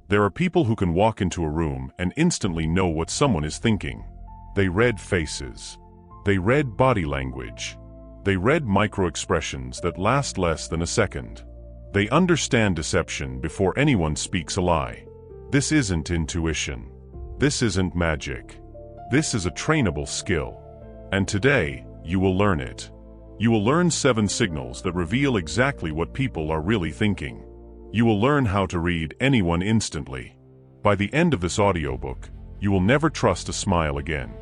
There are people who can walk into a room and instantly know what someone is thinking. They read faces. They read body language. They read micro-expressions that last less than a second. They understand deception before anyone speaks a lie. This isn't intuition. This isn't magic. This is a trainable skill. And today, you will learn it. You will learn 7 signals that reveal exactly what people are really thinking. You will learn how to read anyone instantly. By the end of this audiobook, you will never trust a smile again.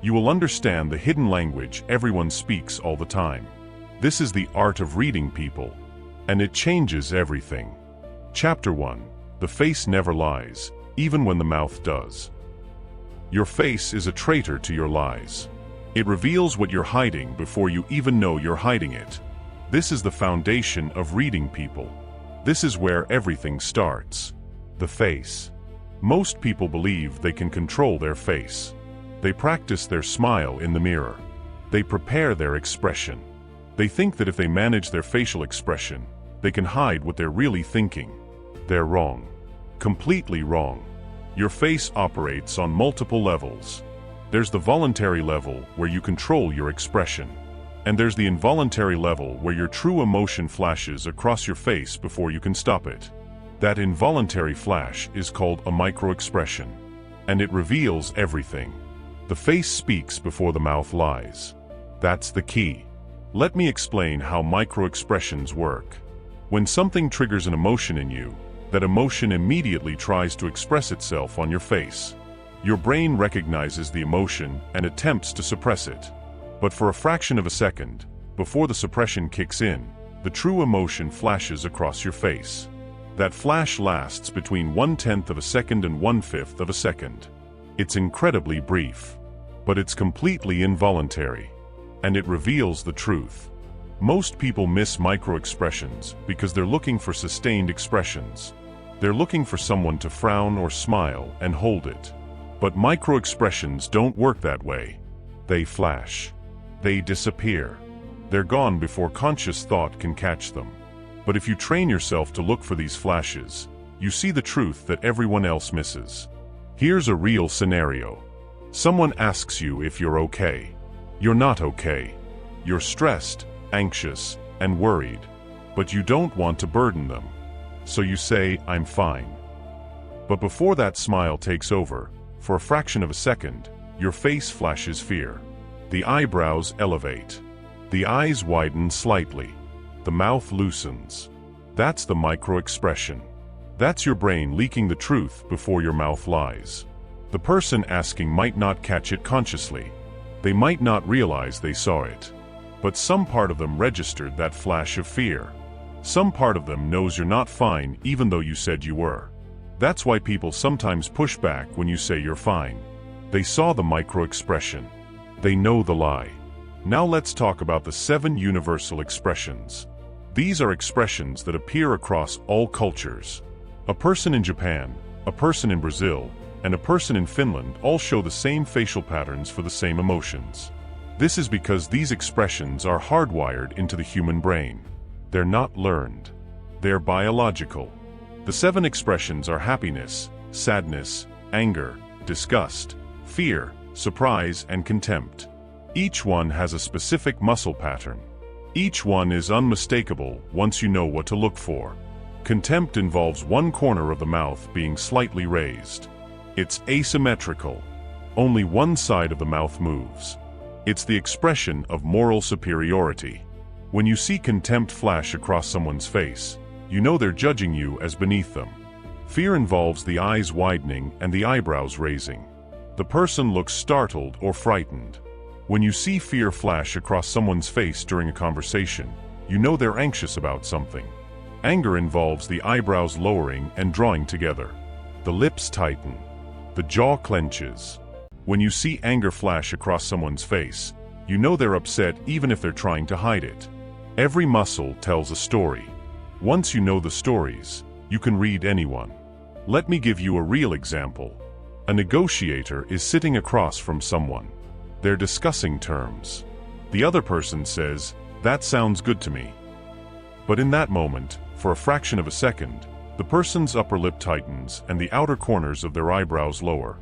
You will understand the hidden language everyone speaks all the time. This is the art of reading people, and it changes everything. Chapter 1. The face never lies, even when the mouth does. Your face is a traitor to your lies. It reveals what you're hiding before you even know you're hiding it. This is the foundation of reading people. This is where everything starts. The face. Most people believe they can control their face. They practice their smile in the mirror. They prepare their expression. They think that if they manage their facial expression, they can hide what they're really thinking. They're wrong. Completely wrong. Your face operates on multiple levels. There's the voluntary level where you control your expression. And there's the involuntary level where your true emotion flashes across your face before you can stop it. That involuntary flash is called a micro-expression. And it reveals everything. The face speaks before the mouth lies. That's the key. Let me explain how micro-expressions work. When something triggers an emotion in you, that emotion immediately tries to express itself on your face. Your brain recognizes the emotion and attempts to suppress it. But for a fraction of a second, before the suppression kicks in, the true emotion flashes across your face. That flash lasts between 1/10 of a second and 1/5 of a second. It's incredibly brief, but it's completely involuntary. And it reveals the truth. Most people miss micro-expressions because they're looking for sustained expressions. They're looking for someone to frown or smile and hold it. But micro-expressions don't work that way. They flash. They disappear. They're gone before conscious thought can catch them. But if you train yourself to look for these flashes, you see the truth that everyone else misses. Here's a real scenario. Someone asks you if you're okay. You're not okay. You're stressed, anxious, and worried. But you don't want to burden them. So you say, "I'm fine." But before that smile takes over, for a fraction of a second, your face flashes fear. The eyebrows elevate. The eyes widen slightly. The mouth loosens. That's the micro-expression. That's your brain leaking the truth before your mouth lies. The person asking might not catch it consciously. They might not realize they saw it. But some part of them registered that flash of fear. Some part of them knows you're not fine even though you said you were. That's why people sometimes push back when you say you're fine. They saw the micro-expression. They know the lie. Now let's talk about the 7 universal expressions. These are expressions that appear across all cultures. A person in Japan, a person in Brazil, and a person in Finland all show the same facial patterns for the same emotions. This is because these expressions are hardwired into the human brain. They're not learned. They're biological. The 7 expressions are happiness, sadness, anger, disgust, fear, surprise, and contempt. Each one has a specific muscle pattern. Each one is unmistakable once you know what to look for. Contempt involves one corner of the mouth being slightly raised. It's asymmetrical. Only one side of the mouth moves. It's the expression of moral superiority. When you see contempt flash across someone's face, you know they're judging you as beneath them. Fear involves the eyes widening and the eyebrows raising. The person looks startled or frightened. When you see fear flash across someone's face during a conversation, you know they're anxious about something. Anger involves the eyebrows lowering and drawing together. The lips tighten. The jaw clenches. When you see anger flash across someone's face, you know they're upset even if they're trying to hide it. Every muscle tells a story. Once you know the stories, you can read anyone. Let me give you a real example. A negotiator is sitting across from someone. They're discussing terms. The other person says, "That sounds good to me." But in that moment, for a fraction of a second, The person's upper lip tightens and the outer corners of their eyebrows lower.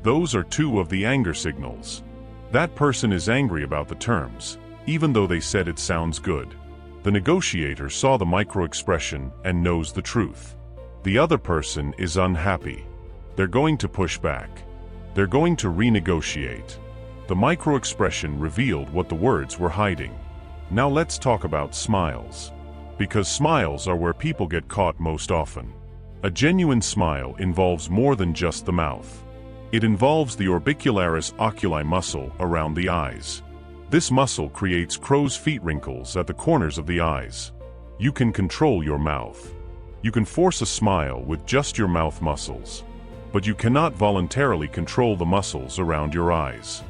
Those are two of the anger signals. That person is angry about the terms, even though they said it sounds good. The negotiator saw the micro-expression and knows the truth. The other person is unhappy. They're going to push back. They're going to renegotiate. The micro-expression revealed what the words were hiding. Now let's talk about smiles. Because smiles are where people get caught most often. A genuine smile involves more than just the mouth. It involves the orbicularis oculi muscle around the eyes. This muscle creates crow's feet wrinkles at the corners of the eyes. You can control your mouth. You can force a smile with just your mouth muscles. But you cannot voluntarily control the muscles around your eyes.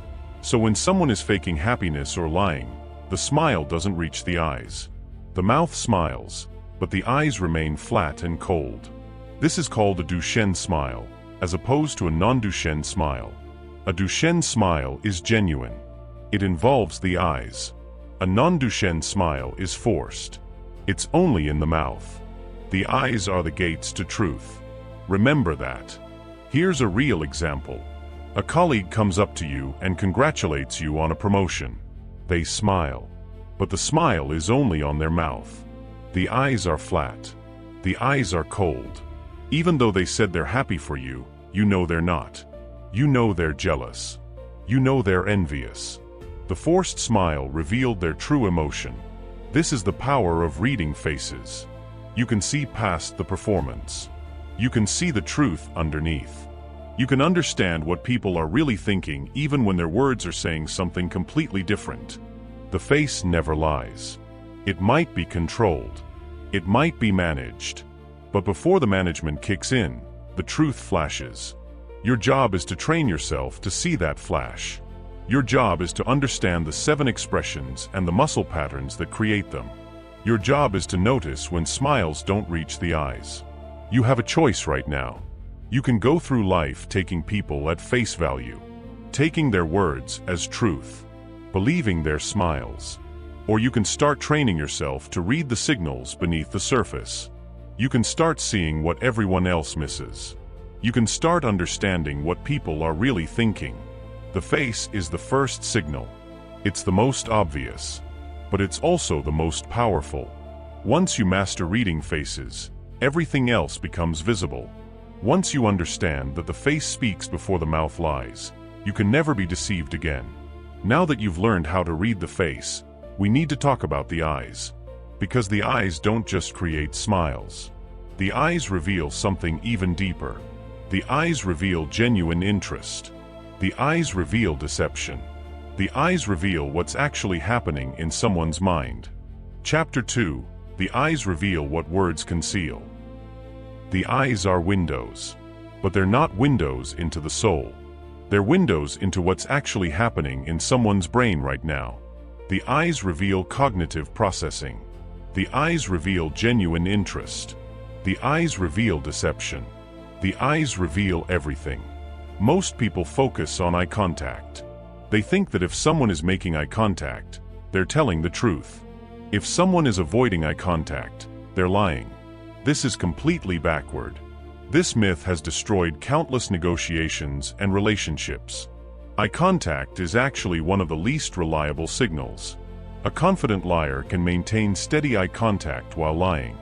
So when someone is faking happiness or lying, the smile doesn't reach the eyes. The mouth smiles, but the eyes remain flat and cold. This is called a Duchenne smile, as opposed to a non-Duchenne smile. A Duchenne smile is genuine. It involves the eyes. A non-Duchenne smile is forced. It's only in the mouth. The eyes are the gates to truth. Remember that. Here's a real example. A colleague comes up to you and congratulates you on a promotion. They smile. But the smile is only on their mouth. The eyes are flat. The eyes are cold. Even though they said they're happy for you, you know they're not. You know they're jealous. You know they're envious. The forced smile revealed their true emotion. This is the power of reading faces. You can see past the performance. You can see the truth underneath. You can understand what people are really thinking even when their words are saying something completely different. The face never lies. It might be controlled. It might be managed. But before the management kicks in, the truth flashes. Your job is to train yourself to see that flash. Your job is to understand the 7 expressions and the muscle patterns that create them. Your job is to notice when smiles don't reach the eyes. You have a choice right now. You can go through life taking people at face value, taking their words as truth, believing their smiles. Or you can start training yourself to read the signals beneath the surface. You can start seeing what everyone else misses. You can start understanding what people are really thinking. The face is the first signal. It's the most obvious, but it's also the most powerful. Once you master reading faces, everything else becomes visible. Once you understand that the face speaks before the mouth lies, you can never be deceived again. Now that you've learned how to read the face, we need to talk about the eyes. Because the eyes don't just create smiles. The eyes reveal something even deeper. The eyes reveal genuine interest. The eyes reveal deception. The eyes reveal what's actually happening in someone's mind. Chapter 2, the eyes reveal what words conceal. The eyes are windows. But they're not windows into the soul. They're windows into what's actually happening in someone's brain right now. The eyes reveal cognitive processing. The eyes reveal genuine interest. The eyes reveal deception. The eyes reveal everything. Most people focus on eye contact. They think that if someone is making eye contact, they're telling the truth. If someone is avoiding eye contact, they're lying. This is completely backward. This myth has destroyed countless negotiations and relationships. Eye contact is actually one of the least reliable signals. A confident liar can maintain steady eye contact while lying.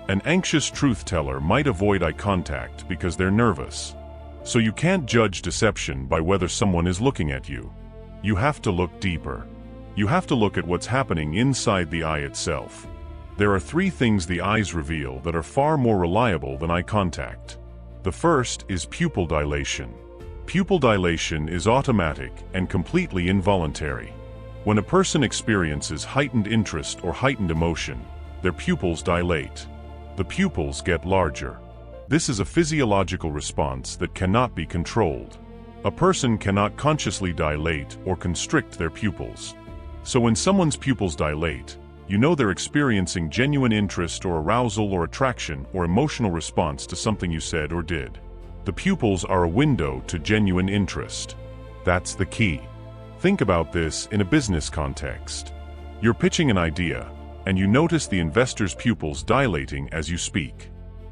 An anxious truth teller might avoid eye contact because they're nervous. So you can't judge deception by whether someone is looking at you. You have to look deeper. You have to look at what's happening inside the eye itself. There are 3 things the eyes reveal that are far more reliable than eye contact. The first is pupil dilation. Pupil dilation is automatic and completely involuntary. When a person experiences heightened interest or heightened emotion, their pupils dilate. The pupils get larger. This is a physiological response that cannot be controlled. A person cannot consciously dilate or constrict their pupils. So when someone's pupils dilate, you know they're experiencing genuine interest or arousal or attraction or emotional response to something you said or did. The pupils are a window to genuine interest. That's the key. Think about this in a business context. You're pitching an idea, and you notice the investor's pupils dilating as you speak.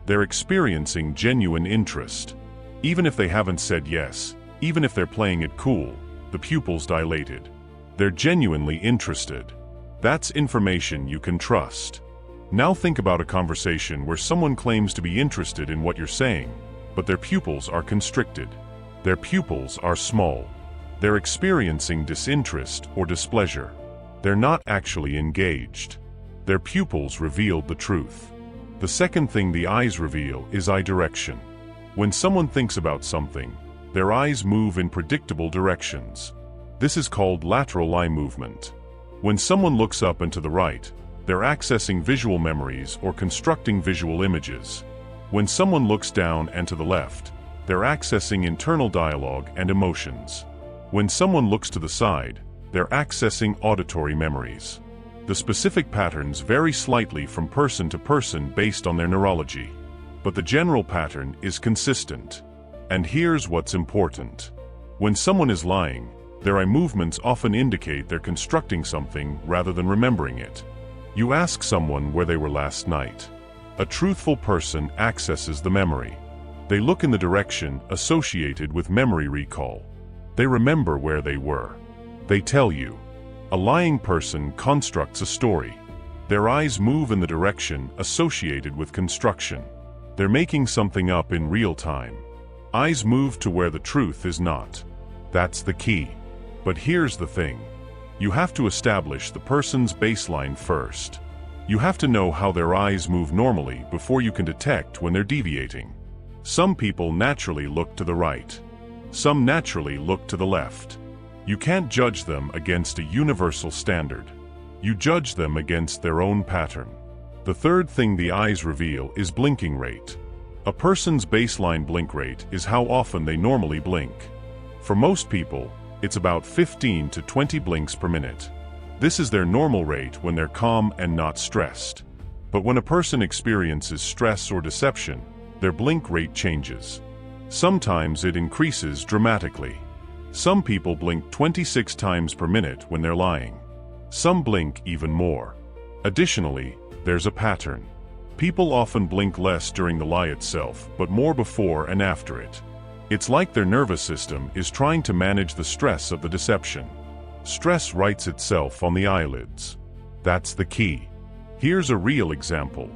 They're experiencing genuine interest. Even if they haven't said yes, even if they're playing it cool, the pupils dilated. They're genuinely interested. That's information you can trust. Now think about a conversation where someone claims to be interested in what you're saying, but their pupils are constricted. Their pupils are small. They're experiencing disinterest or displeasure. They're not actually engaged. Their pupils revealed the truth. The second thing the eyes reveal is eye direction. When someone thinks about something, their eyes move in predictable directions. This is called lateral eye movement. When someone looks up and to the right, they're accessing visual memories or constructing visual images. When someone looks down and to the left, they're accessing internal dialogue and emotions. When someone looks to the side, they're accessing auditory memories. The specific patterns vary slightly from person to person based on their neurology, but the general pattern is consistent. And here's what's important. When someone is lying, their eye movements often indicate they're constructing something rather than remembering it. You ask someone where they were last night. A truthful person accesses the memory. They look in the direction associated with memory recall. They remember where they were. They tell you. A lying person constructs a story. Their eyes move in the direction associated with construction. They're making something up in real time. Eyes move to where the truth is not. That's the key. But here's the thing. You have to establish the person's baseline first. You have to know how their eyes move normally before you can detect when they're deviating. Some people naturally look to the right. Some naturally look to the left. You can't judge them against a universal standard. You judge them against their own pattern. The third thing the eyes reveal is blinking rate. A person's baseline blink rate is how often they normally blink. For most people, it's about 15 to 20 blinks per minute. This is their normal rate when they're calm and not stressed. But when a person experiences stress or deception, their blink rate changes. Sometimes it increases dramatically. Some people blink 26 times per minute when they're lying. Some blink even more. Additionally, there's a pattern. People often blink less during the lie itself, but more before and after it. It's like their nervous system is trying to manage the stress of the deception. Stress writes itself on the eyelids. That's the key. Here's a real example.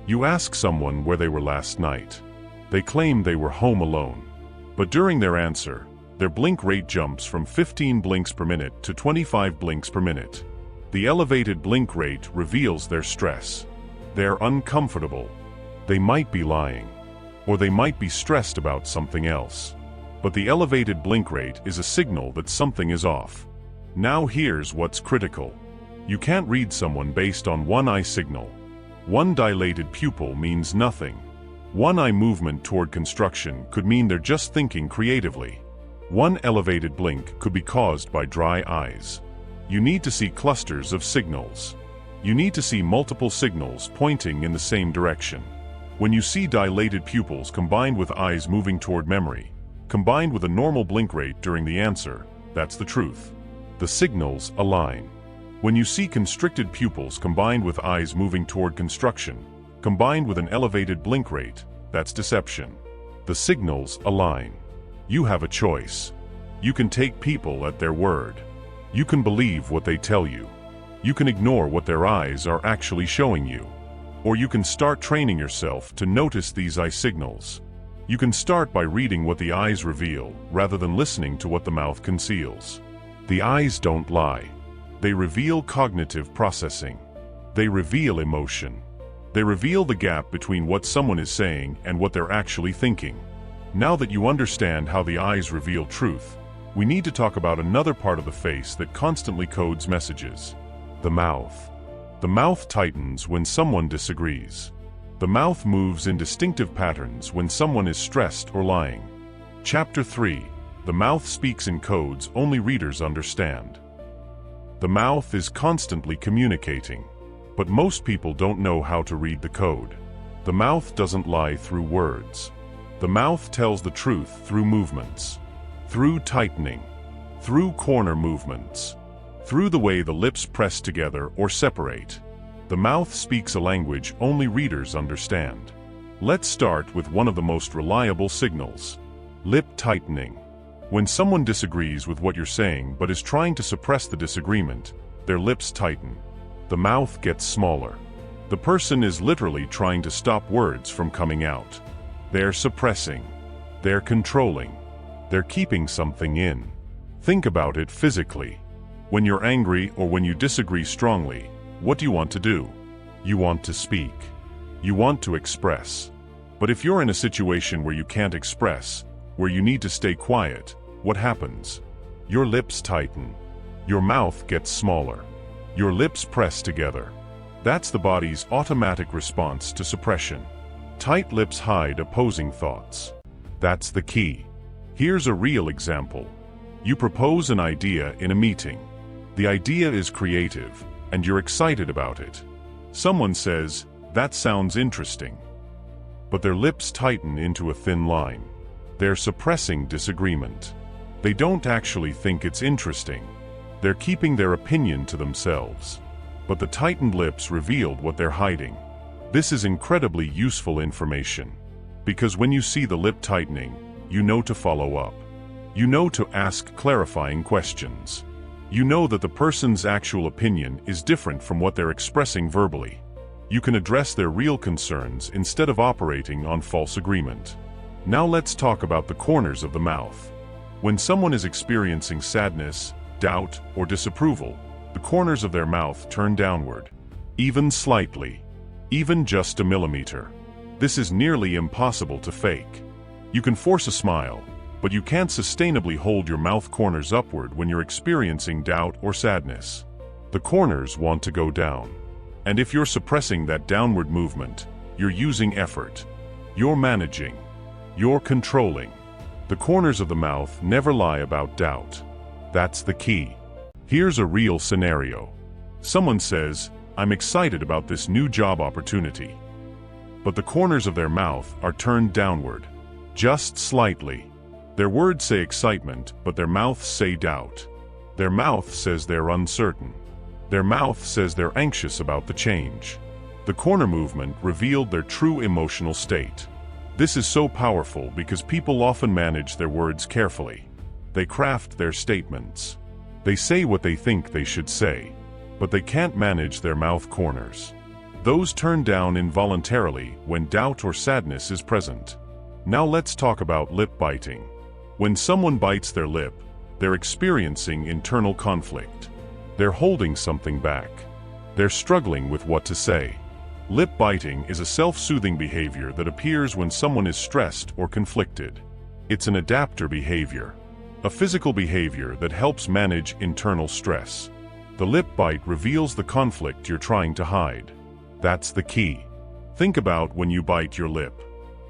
You ask someone where they were last night. They claim they were home alone. But during their answer, their blink rate jumps from 15 blinks per minute to 25 blinks per minute. The elevated blink rate reveals their stress. They're uncomfortable. They might be lying. Or they might be stressed about something else. But the elevated blink rate is a signal that something is off. Now here's what's critical. You can't read someone based on one eye signal. One dilated pupil means nothing. One eye movement toward construction could mean they're just thinking creatively. One elevated blink could be caused by dry eyes. You need to see clusters of signals. You need to see multiple signals pointing in the same direction. When you see dilated pupils combined with eyes moving toward memory, combined with a normal blink rate during the answer, that's the truth. The signals align. When you see constricted pupils combined with eyes moving toward construction, combined with an elevated blink rate, that's deception. The signals align. You have a choice. You can take people at their word. You can believe what they tell you. You can ignore what their eyes are actually showing you. Or you can start training yourself to notice these eye signals. You can start by reading what the eyes reveal rather than listening to what the mouth conceals. The eyes don't lie. They reveal cognitive processing. They reveal emotion. They reveal the gap between what someone is saying and what they're actually thinking. Now that you understand how the eyes reveal truth, we need to talk about another part of the face that constantly codes messages. The mouth. The mouth tightens when someone disagrees. The mouth moves in distinctive patterns when someone is stressed or lying. Chapter 3. The mouth speaks in codes only readers understand. The mouth is constantly communicating, but most people don't know how to read the code. The mouth doesn't lie through words. The mouth tells the truth through movements, through tightening, through corner movements, through the way the lips press together or separate. The mouth speaks a language only readers understand. Let's start with one of the most reliable signals: lip tightening. When someone disagrees with what you're saying but is trying to suppress the disagreement, their lips tighten. The mouth gets smaller. The person is literally trying to stop words from coming out. They're suppressing. They're controlling. They're keeping something in. Think about it physically. When you're angry or when you disagree strongly, what do you want to do? You want to speak. You want to express. But if you're in a situation where you can't express, where you need to stay quiet, what happens? Your lips tighten. Your mouth gets smaller. Your lips press together. That's the body's automatic response to suppression. Tight lips hide opposing thoughts. That's the key. Here's a real example. You propose an idea in a meeting. The idea is creative, and you're excited about it. Someone says, "That sounds interesting." But their lips tighten into a thin line. They're suppressing disagreement. They don't actually think it's interesting. They're keeping their opinion to themselves. But the tightened lips revealed what they're hiding. This is incredibly useful information. Because when you see the lip tightening, you know to follow up. You know to ask clarifying questions. You know that the person's actual opinion is different from what they're expressing verbally. You can address their real concerns instead of operating on false agreement. Now let's talk about the corners of the mouth. When someone is experiencing sadness, doubt, or disapproval, the corners of their mouth turn downward. Even slightly. Even just a millimeter. This is nearly impossible to fake. You can force a smile, but you can't sustainably hold your mouth corners upward when you're experiencing doubt or sadness. The corners want to go down. And if you're suppressing that downward movement, you're using effort. You're managing. You're controlling. The corners of the mouth never lie about doubt. That's the key. Here's a real scenario. Someone says, "I'm excited about this new job opportunity." But the corners of their mouth are turned downward. Just slightly. Their words say excitement, but their mouths say doubt. Their mouth says they're uncertain. Their mouth says they're anxious about the change. The corner movement revealed their true emotional state. This is so powerful because people often manage their words carefully. They craft their statements. They say what they think they should say, but they can't manage their mouth corners. Those turn down involuntarily when doubt or sadness is present. Now let's talk about lip biting. When someone bites their lip, they're experiencing internal conflict. They're holding something back. They're struggling with what to say. Lip biting is a self-soothing behavior that appears when someone is stressed or conflicted. It's an adapter behavior, a physical behavior that helps manage internal stress. The lip bite reveals the conflict you're trying to hide. That's the key. Think about when you bite your lip.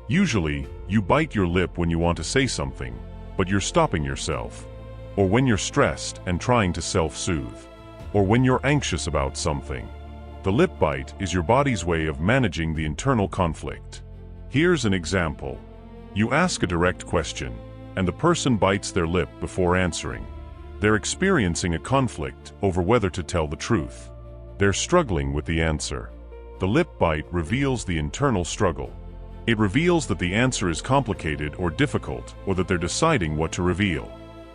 Usually, you bite your lip when you want to say something, but you're stopping yourself. Or when you're stressed and trying to self-soothe. Or when you're anxious about something. The lip bite is your body's way of managing the internal conflict. Here's an example. You ask a direct question, and the person bites their lip before answering. They're experiencing a conflict over whether to tell the truth. They're struggling with the answer. The lip bite reveals the internal struggle. It reveals that the answer is complicated or difficult, or that they're deciding what to reveal.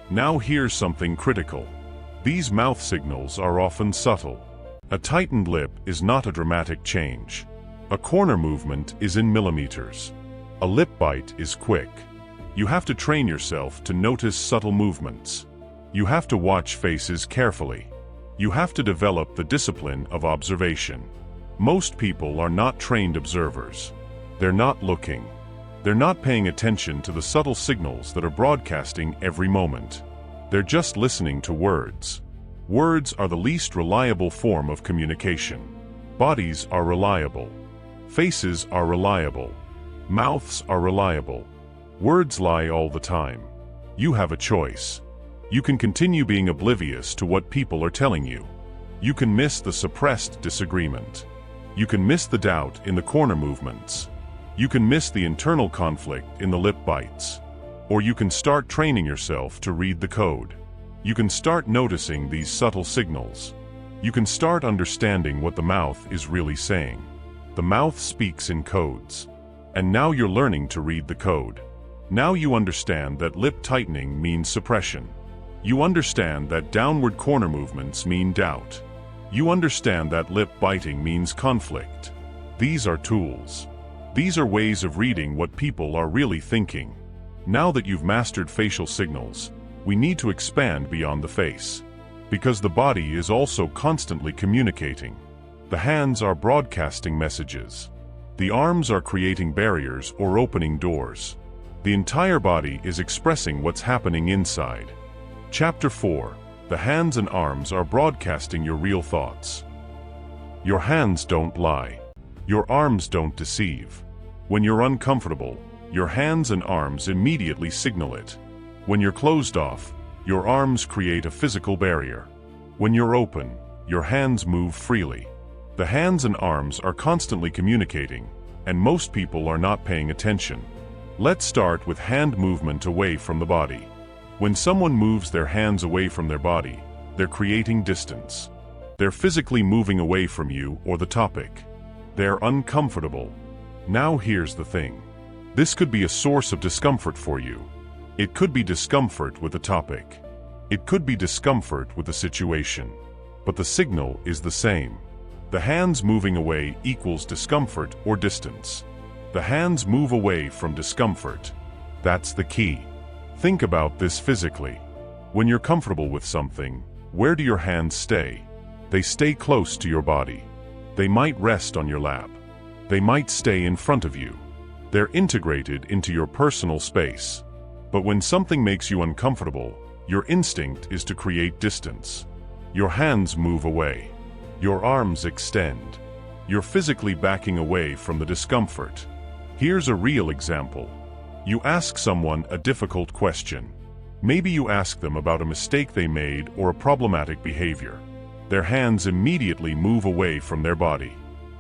Now here's something critical. These mouth signals are often subtle. A tightened lip is not a dramatic change. A corner movement is in millimeters. A lip bite is quick. You have to train yourself to notice subtle movements. You have to watch faces carefully. You have to develop the discipline of observation. Most people are not trained observers. They're not looking. They're not paying attention to the subtle signals that are broadcasting every moment. They're just listening to words. Words are the least reliable form of communication. Bodies are reliable. Faces are reliable. Mouths are reliable. Words lie all the time. You have a choice. You can continue being oblivious to what people are telling you. You can miss the suppressed disagreement. You can miss the doubt in the corner movements. You can miss the internal conflict in the lip bites. Or you can start training yourself to read the code. You can start noticing these subtle signals. You can start understanding what the mouth is really saying. The mouth speaks in codes. And now you're learning to read the code. Now you understand that lip tightening means suppression. You understand that downward corner movements mean doubt. You understand that lip biting means conflict. These are tools. These are ways of reading what people are really thinking. Now that you've mastered facial signals, we need to expand beyond the face. Because the body is also constantly communicating. The hands are broadcasting messages. The arms are creating barriers or opening doors. The entire body is expressing what's happening inside. Chapter 4. The hands and arms are broadcasting your real thoughts. Your hands don't lie. Your arms don't deceive. When you're uncomfortable, your hands and arms immediately signal it. When you're closed off, your arms create a physical barrier. When you're open, your hands move freely. The hands and arms are constantly communicating, and most people are not paying attention. Let's start with hand movement away from the body. When someone moves their hands away from their body, they're creating distance. They're physically moving away from you or the topic. They're uncomfortable. Now here's the thing. This could be a source of discomfort for you. It could be discomfort with the topic. It could be discomfort with the situation. But the signal is the same. The hands moving away equals discomfort or distance. The hands move away from discomfort. That's the key. Think about this physically. When you're comfortable with something, where do your hands stay? They stay close to your body. They might rest on your lap. They might stay in front of you. They're integrated into your personal space. But when something makes you uncomfortable, your instinct is to create distance. Your hands move away. Your arms extend. You're physically backing away from the discomfort. Here's a real example. You ask someone a difficult question. Maybe you ask them about a mistake they made or a problematic behavior. Their hands immediately move away from their body.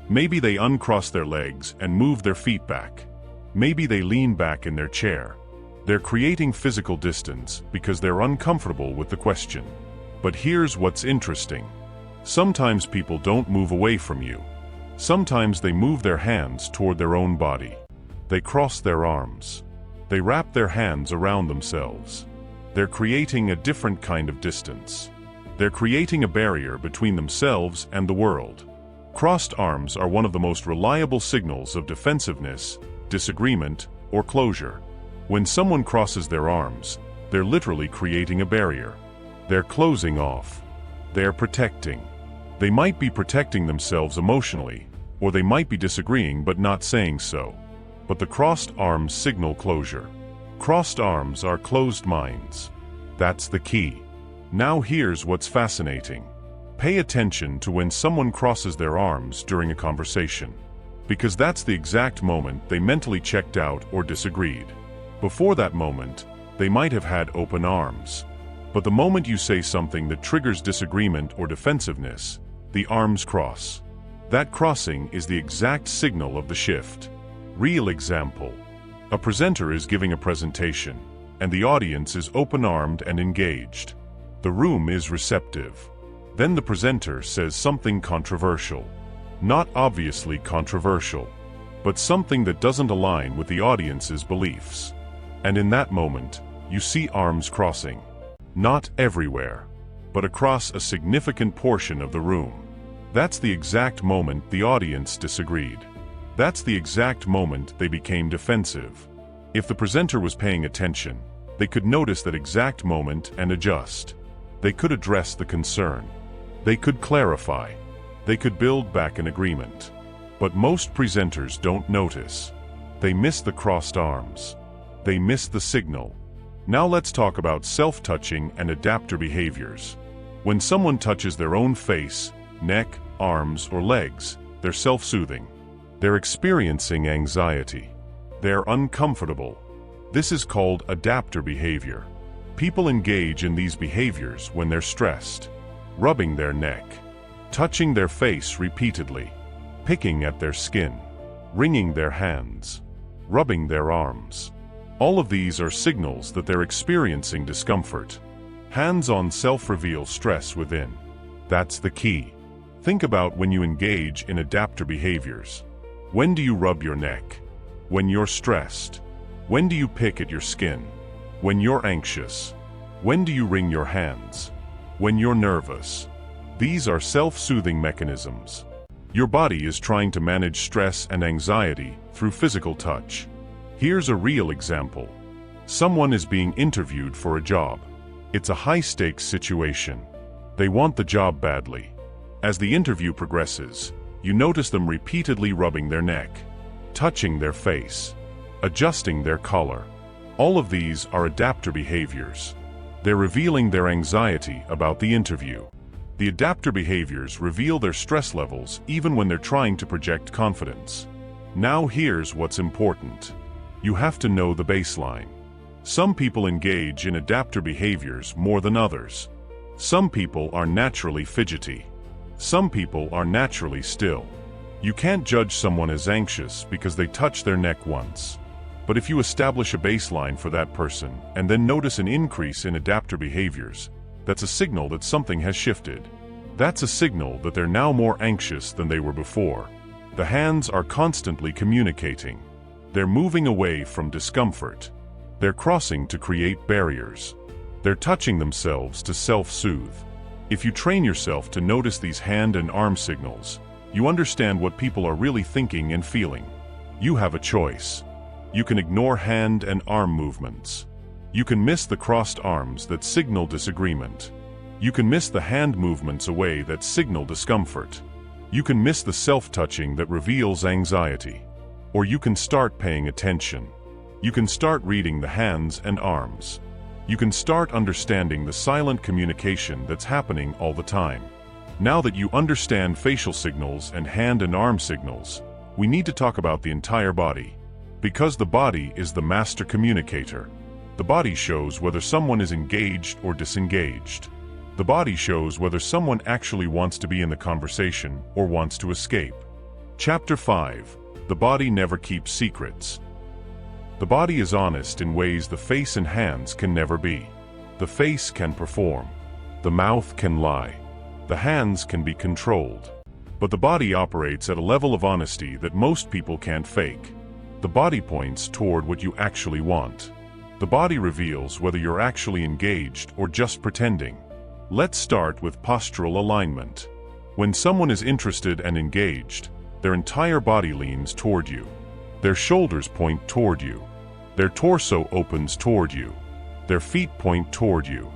Maybe they uncross their legs and move their feet back. Maybe they lean back in their chair. They're creating physical distance because they're uncomfortable with the question. But here's what's interesting. Sometimes people don't move away from you. Sometimes they move their hands toward their own body. They cross their arms. They wrap their hands around themselves. They're creating a different kind of distance. They're creating a barrier between themselves and the world. Crossed arms are one of the most reliable signals of defensiveness, disagreement, or closure. When someone crosses their arms, they're literally creating a barrier. They're closing off. They're protecting. They might be protecting themselves emotionally, or they might be disagreeing but not saying so. But the crossed arms signal closure. Crossed arms are closed minds. That's the key. Now here's what's fascinating. Pay attention to when someone crosses their arms during a conversation. Because that's the exact moment they mentally checked out or disagreed. Before that moment, they might have had open arms. But the moment you say something that triggers disagreement or defensiveness, the arms cross. That crossing is the exact signal of the shift. Real example. A presenter is giving a presentation, and the audience is open-armed and engaged. The room is receptive. Then the presenter says something controversial. Not obviously controversial, but something that doesn't align with the audience's beliefs. And in that moment, you see arms crossing. Not everywhere, but across a significant portion of the room. That's the exact moment the audience disagreed. That's the exact moment they became defensive. If the presenter was paying attention, they could notice that exact moment and adjust. They could address the concern. They could clarify. They could build back an agreement. But most presenters don't notice. They miss the crossed arms. They miss the signal. Now let's talk about self-touching and adapter behaviors. When someone touches their own face, neck, arms, or legs, they're self-soothing. They're experiencing anxiety. They're uncomfortable. This is called adapter behavior. People engage in these behaviors when they're stressed. Rubbing their neck, touching their face repeatedly, picking at their skin, wringing their hands, rubbing their arms. All of these are signals that they're experiencing discomfort. Hands-on self-reveal stress within. That's the key. Think about when you engage in adapter behaviors. When do you rub your neck? When you're stressed. When do you pick at your skin? When you're anxious. When do you wring your hands? When you're nervous. These are self-soothing mechanisms. Your body is trying to manage stress and anxiety through physical touch. Here's a real example. Someone is being interviewed for a job. It's a high-stakes situation. They want the job badly. As the interview progresses, you notice them repeatedly rubbing their neck, touching their face, adjusting their collar. All of these are adapter behaviors. They're revealing their anxiety about the interview. The adapter behaviors reveal their stress levels even when they're trying to project confidence. Now here's what's important. You have to know the baseline. Some people engage in adapter behaviors more than others. Some people are naturally fidgety. Some people are naturally still. You can't judge someone as anxious because they touch their neck once. But if you establish a baseline for that person and then notice an increase in adapter behaviors, that's a signal that something has shifted. That's a signal that they're now more anxious than they were before. The hands are constantly communicating. They're moving away from discomfort. They're crossing to create barriers. They're touching themselves to self-soothe. If you train yourself to notice these hand and arm signals, you understand what people are really thinking and feeling. You have a choice. You can ignore hand and arm movements. You can miss the crossed arms that signal disagreement. You can miss the hand movements away that signal discomfort. You can miss the self-touching that reveals anxiety. Or you can start paying attention. You can start reading the hands and arms. You can start understanding the silent communication that's happening all the time. Now that you understand facial signals and hand and arm signals, we need to talk about the entire body. Because the body is the master communicator. The body shows whether someone is engaged or disengaged. The body shows whether someone actually wants to be in the conversation or wants to escape. Chapter 5. The body never keeps secrets. The body is honest in ways the face and hands can never be. The face can perform. The mouth can lie. The hands can be controlled. But the body operates at a level of honesty that most people can't fake. The body points toward what you actually want. The body reveals whether you're actually engaged or just pretending. Let's start with postural alignment. When someone is interested and engaged, their entire body leans toward you. Their shoulders point toward you. Their torso opens toward you. Their feet point toward you.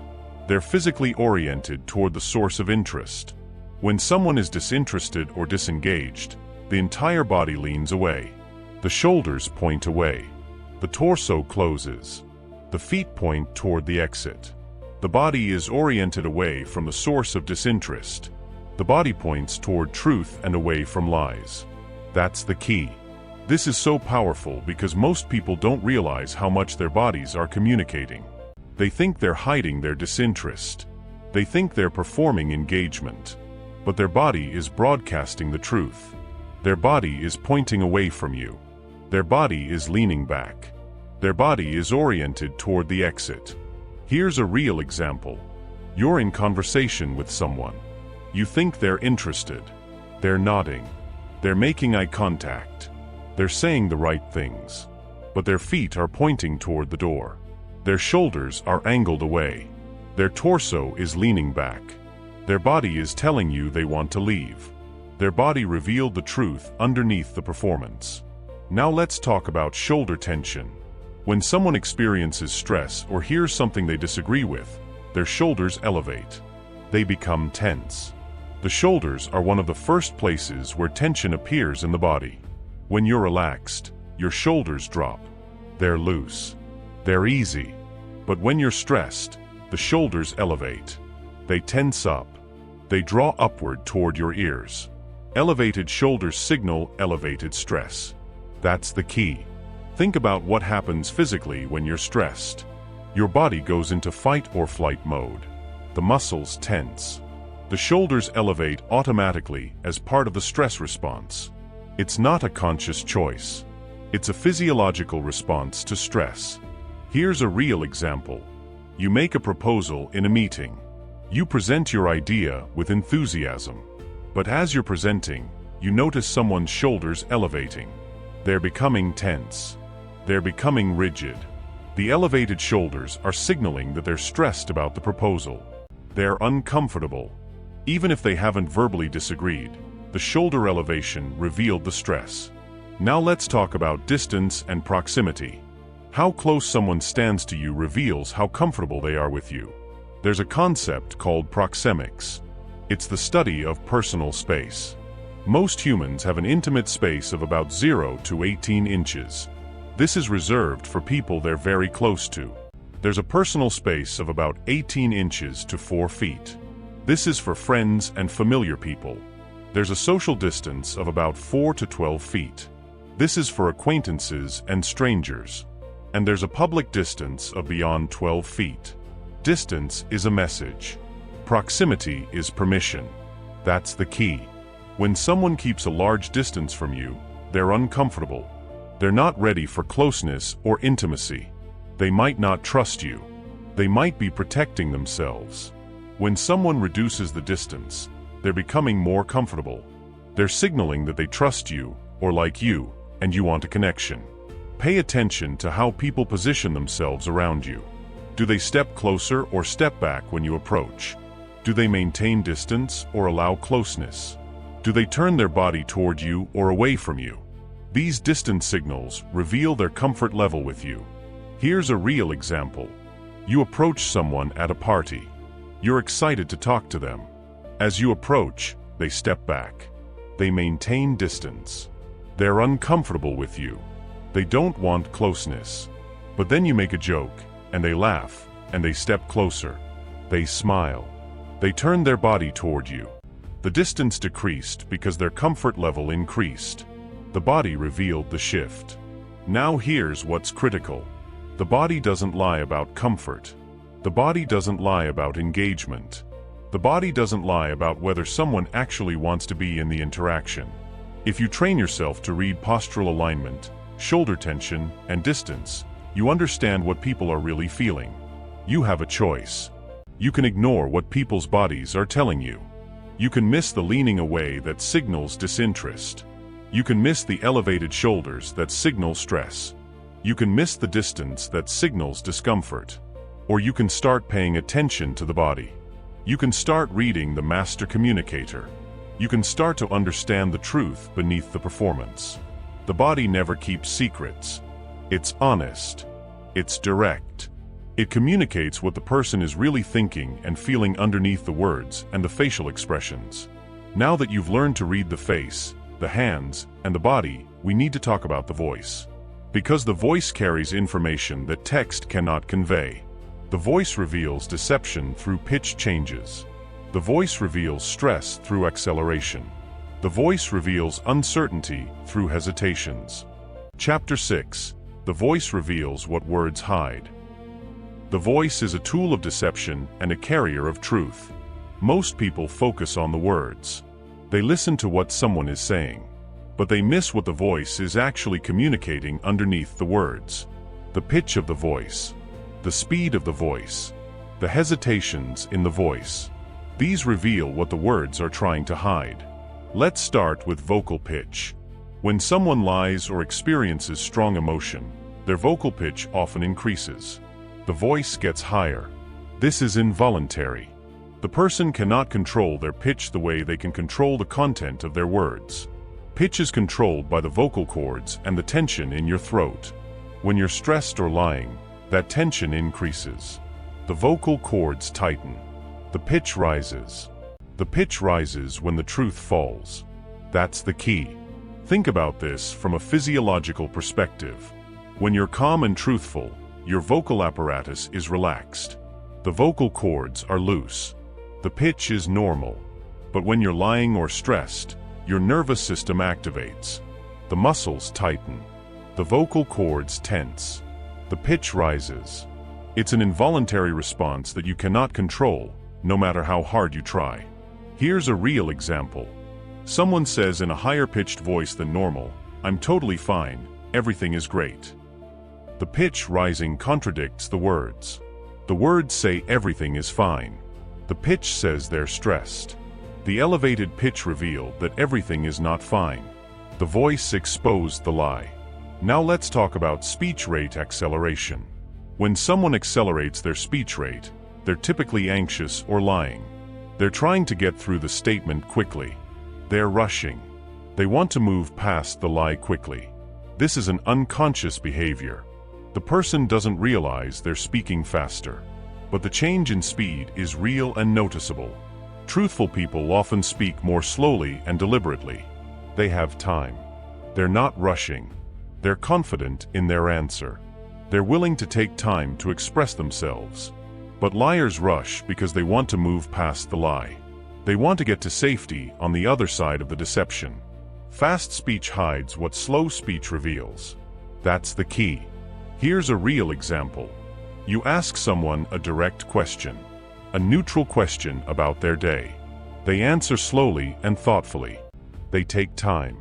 They're physically oriented toward the source of interest. When someone is disinterested or disengaged, the entire body leans away. The shoulders point away. The torso closes. The feet point toward the exit. The body is oriented away from the source of disinterest. The body points toward truth and away from lies. That's the key. This is so powerful because most people don't realize how much their bodies are communicating. They think they're hiding their disinterest. They think they're performing engagement. But their body is broadcasting the truth. Their body is pointing away from you. Their body is leaning back. Their body is oriented toward the exit. Here's a real example. You're in conversation with someone. You think they're interested. They're nodding. They're making eye contact. They're saying the right things. But their feet are pointing toward the door. Their shoulders are angled away. Their torso is leaning back. Their body is telling you they want to leave. Their body revealed the truth underneath the performance. Now let's talk about shoulder tension. When someone experiences stress or hears something they disagree with, their shoulders elevate. They become tense. The shoulders are one of the first places where tension appears in the body. When you're relaxed, your shoulders drop. They're loose. They're easy. But when you're stressed, the shoulders elevate. They tense up. They draw upward toward your ears. Elevated shoulders signal elevated stress. That's the key. Think about what happens physically when you're stressed. Your body goes into fight or flight mode. The muscles tense. The shoulders elevate automatically as part of the stress response. It's not a conscious choice. It's a physiological response to stress. Here's a real example. You make a proposal in a meeting. You present your idea with enthusiasm. But as you're presenting, you notice someone's shoulders elevating. They're becoming tense. They're becoming rigid. The elevated shoulders are signaling that they're stressed about the proposal. They're uncomfortable. Even if they haven't verbally disagreed, the shoulder elevation revealed the stress. Now let's talk about distance and proximity. How close someone stands to you reveals how comfortable they are with you. There's a concept called proxemics. It's the study of personal space. Most humans have an intimate space of about 0 to 18 inches. This is reserved for people they're very close to. There's a personal space of about 18 inches to 4 feet. This is for friends and familiar people. There's a social distance of about 4 to 12 feet. This is for acquaintances and strangers. And there's a public distance of beyond 12 feet. Distance is a message. Proximity is permission. That's the key. When someone keeps a large distance from you, they're uncomfortable. They're not ready for closeness or intimacy. They might not trust you. They might be protecting themselves. When someone reduces the distance, they're becoming more comfortable. They're signaling that they trust you, or like you, and you want a connection. Pay attention to how people position themselves around you. Do they step closer or step back when you approach? Do they maintain distance or allow closeness? Do they turn their body toward you or away from you? These distance signals reveal their comfort level with you. Here's a real example. You approach someone at a party. You're excited to talk to them. As you approach, they step back. They maintain distance. They're uncomfortable with you. They don't want closeness. But then you make a joke, and they laugh, and they step closer. They smile. They turn their body toward you. The distance decreased because their comfort level increased. The body revealed the shift. Now here's what's critical. The body doesn't lie about comfort. The body doesn't lie about engagement. The body doesn't lie about whether someone actually wants to be in the interaction. If you train yourself to read postural alignment, shoulder tension, and distance, you understand what people are really feeling. You have a choice. You can ignore what people's bodies are telling you. You can miss the leaning away that signals disinterest. You can miss the elevated shoulders that signal stress. You can miss the distance that signals discomfort. Or you can start paying attention to the body. You can start reading the master communicator. You can start to understand the truth beneath the performance. The body never keeps secrets. It's honest. It's direct. It communicates what the person is really thinking and feeling underneath the words and the facial expressions. Now that you've learned to read the face, the hands, and the body, we need to talk about the voice. Because the voice carries information that text cannot convey. The voice reveals deception through pitch changes. The voice reveals stress through acceleration. The voice reveals uncertainty through hesitations. Chapter 6. The voice reveals what words hide. The voice is a tool of deception and a carrier of truth. Most people focus on the words. They listen to what someone is saying. But they miss what the voice is actually communicating underneath the words. The pitch of the voice. The speed of the voice. The hesitations in the voice. These reveal what the words are trying to hide. Let's start with vocal pitch. When someone lies or experiences strong emotion, their vocal pitch often increases. The voice gets higher. This is involuntary. The person cannot control their pitch the way they can control the content of their words. Pitch is controlled by the vocal cords and the tension in your throat. When you're stressed or lying, that tension increases. The vocal cords tighten. The pitch rises. The pitch rises when the truth falls. That's the key. Think about this from a physiological perspective. When you're calm and truthful, your vocal apparatus is relaxed. The vocal cords are loose. The pitch is normal. But when you're lying or stressed, your nervous system activates. The muscles tighten. The vocal cords tense. The pitch rises. It's an involuntary response that you cannot control, no matter how hard you try. Here's a real example. Someone says in a higher-pitched voice than normal, "I'm totally fine, everything is great." The pitch rising contradicts the words. The words say everything is fine. The pitch says they're stressed. The elevated pitch revealed that everything is not fine. The voice exposed the lie. Now let's talk about speech rate acceleration. When someone accelerates their speech rate, they're typically anxious or lying. They're trying to get through the statement quickly. They're rushing. They want to move past the lie quickly. This is an unconscious behavior. The person doesn't realize they're speaking faster. But the change in speed is real and noticeable. Truthful people often speak more slowly and deliberately. They have time. They're not rushing. They're confident in their answer. They're willing to take time to express themselves. But liars rush because they want to move past the lie. They want to get to safety on the other side of the deception. Fast speech hides what slow speech reveals. That's the key. Here's a real example. You ask someone a direct question, a neutral question about their day. They answer slowly and thoughtfully. They take time.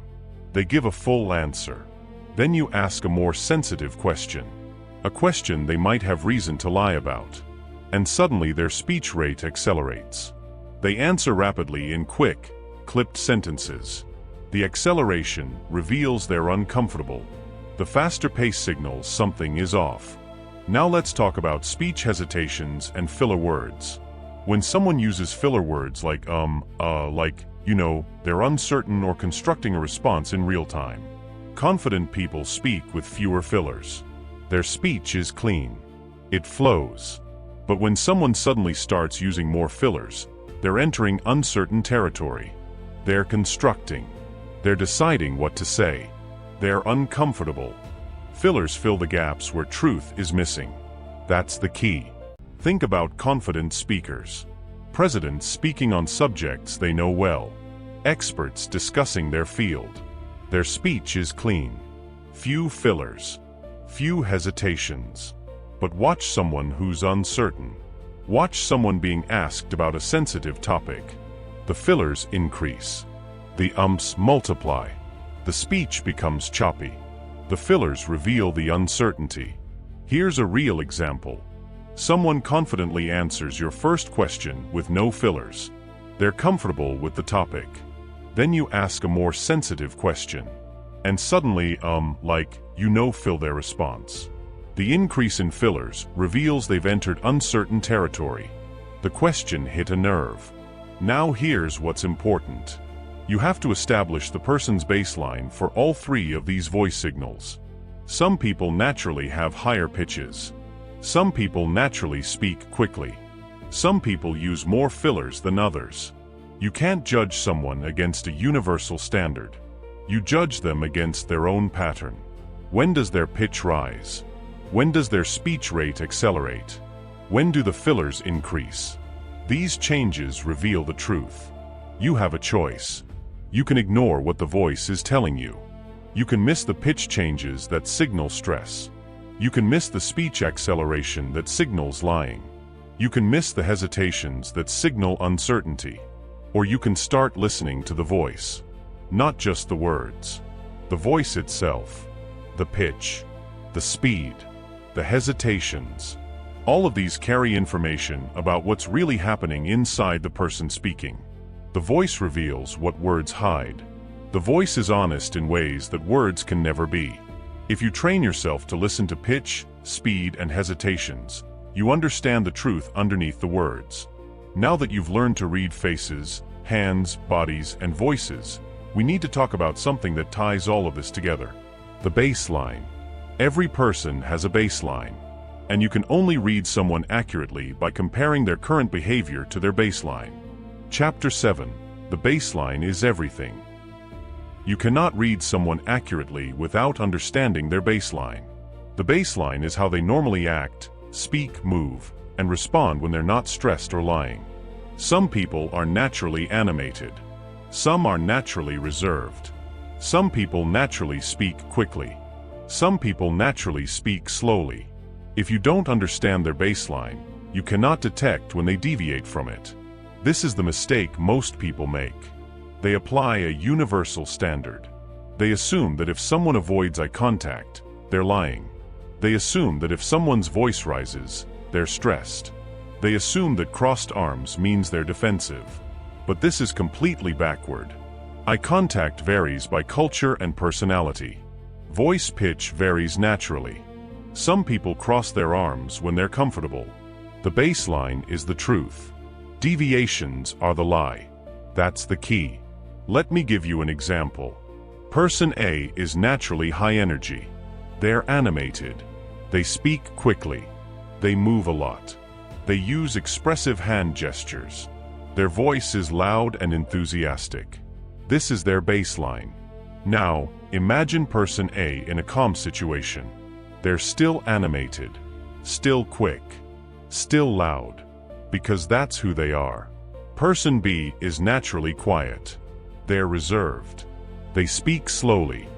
They give a full answer. Then you ask a more sensitive question, a question they might have reason to lie about. And suddenly their speech rate accelerates. They answer rapidly in quick, clipped sentences. The acceleration reveals they're uncomfortable. The faster pace signals something is off. Now let's talk about speech hesitations and filler words. When someone uses filler words like they're uncertain or constructing a response in real time. Confident people speak with fewer fillers. Their speech is clean. It flows. But when someone suddenly starts using more fillers, they're entering uncertain territory. They're constructing. They're deciding what to say. They're uncomfortable. Fillers fill the gaps where truth is missing. That's the key. Think about confident speakers. Presidents speaking on subjects they know well. Experts discussing their field. Their speech is clean. Few fillers. Few hesitations. But watch someone who's uncertain. Watch someone being asked about a sensitive topic. The fillers increase. The umps multiply. The speech becomes choppy. The fillers reveal the uncertainty. Here's a real example. Someone confidently answers your first question with no fillers. They're comfortable with the topic. Then you ask a more sensitive question. And suddenly, fill their response. The increase in fillers reveals they've entered uncertain territory. The question hit a nerve. Now here's what's important. You have to establish the person's baseline for all three of these voice signals. Some people naturally have higher pitches. Some people naturally speak quickly. Some people use more fillers than others. You can't judge someone against a universal standard. You judge them against their own pattern. When does their pitch rise? When does their speech rate accelerate? When do the fillers increase? These changes reveal the truth. You have a choice. You can ignore what the voice is telling you. You can miss the pitch changes that signal stress. You can miss the speech acceleration that signals lying. You can miss the hesitations that signal uncertainty. Or you can start listening to the voice. Not just the words. The voice itself. The pitch. The speed. The hesitations. All of these carry information about what's really happening inside the person speaking. The voice reveals what words hide. The voice is honest in ways that words can never be. If you train yourself to listen to pitch, speed, and hesitations, you understand the truth underneath the words. Now that you've learned to read faces, hands, bodies, and voices, we need to talk about something that ties all of this together. The baseline. Every person has a baseline, and you can only read someone accurately by comparing their current behavior to their baseline. Chapter 7. The baseline is everything. You cannot read someone accurately without understanding their baseline. The baseline is how they normally act, speak, move, and respond when they're not stressed or lying. Some people are naturally animated. Some are naturally reserved. Some people naturally speak quickly. Some people naturally speak slowly. If you don't understand their baseline, you cannot detect when they deviate from it. This is the mistake most people make. They apply a universal standard. They assume that if someone avoids eye contact, they're lying. They assume that if someone's voice rises, they're stressed. They assume that crossed arms means they're defensive. But this is completely backward. Eye contact varies by culture and personality. Voice pitch varies naturally. Some people cross their arms when they're comfortable. The baseline is the truth. Deviations are the lie. That's the key. Let me give you an example. Person A is naturally high energy. They're animated. They speak quickly. They move a lot. They use expressive hand gestures. Their voice is loud and enthusiastic. This is their baseline. Now, imagine person A in a calm situation. They're still animated, still quick, still loud, because that's who they are. Person B is naturally quiet. They're reserved. They speak slowly.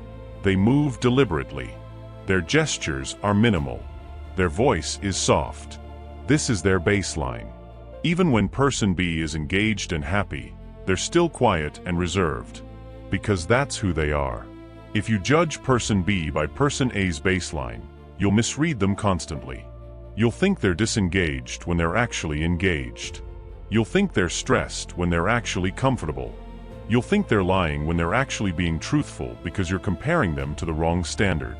They move deliberately. Their gestures are minimal. Their voice is soft. This is their baseline. Even when person B is engaged and happy, they're still quiet and reserved, because that's who they are. If you judge person B by person A's baseline, you'll misread them constantly. You'll think they're disengaged when they're actually engaged. You'll think they're stressed when they're actually comfortable. You'll think they're lying when they're actually being truthful because you're comparing them to the wrong standard.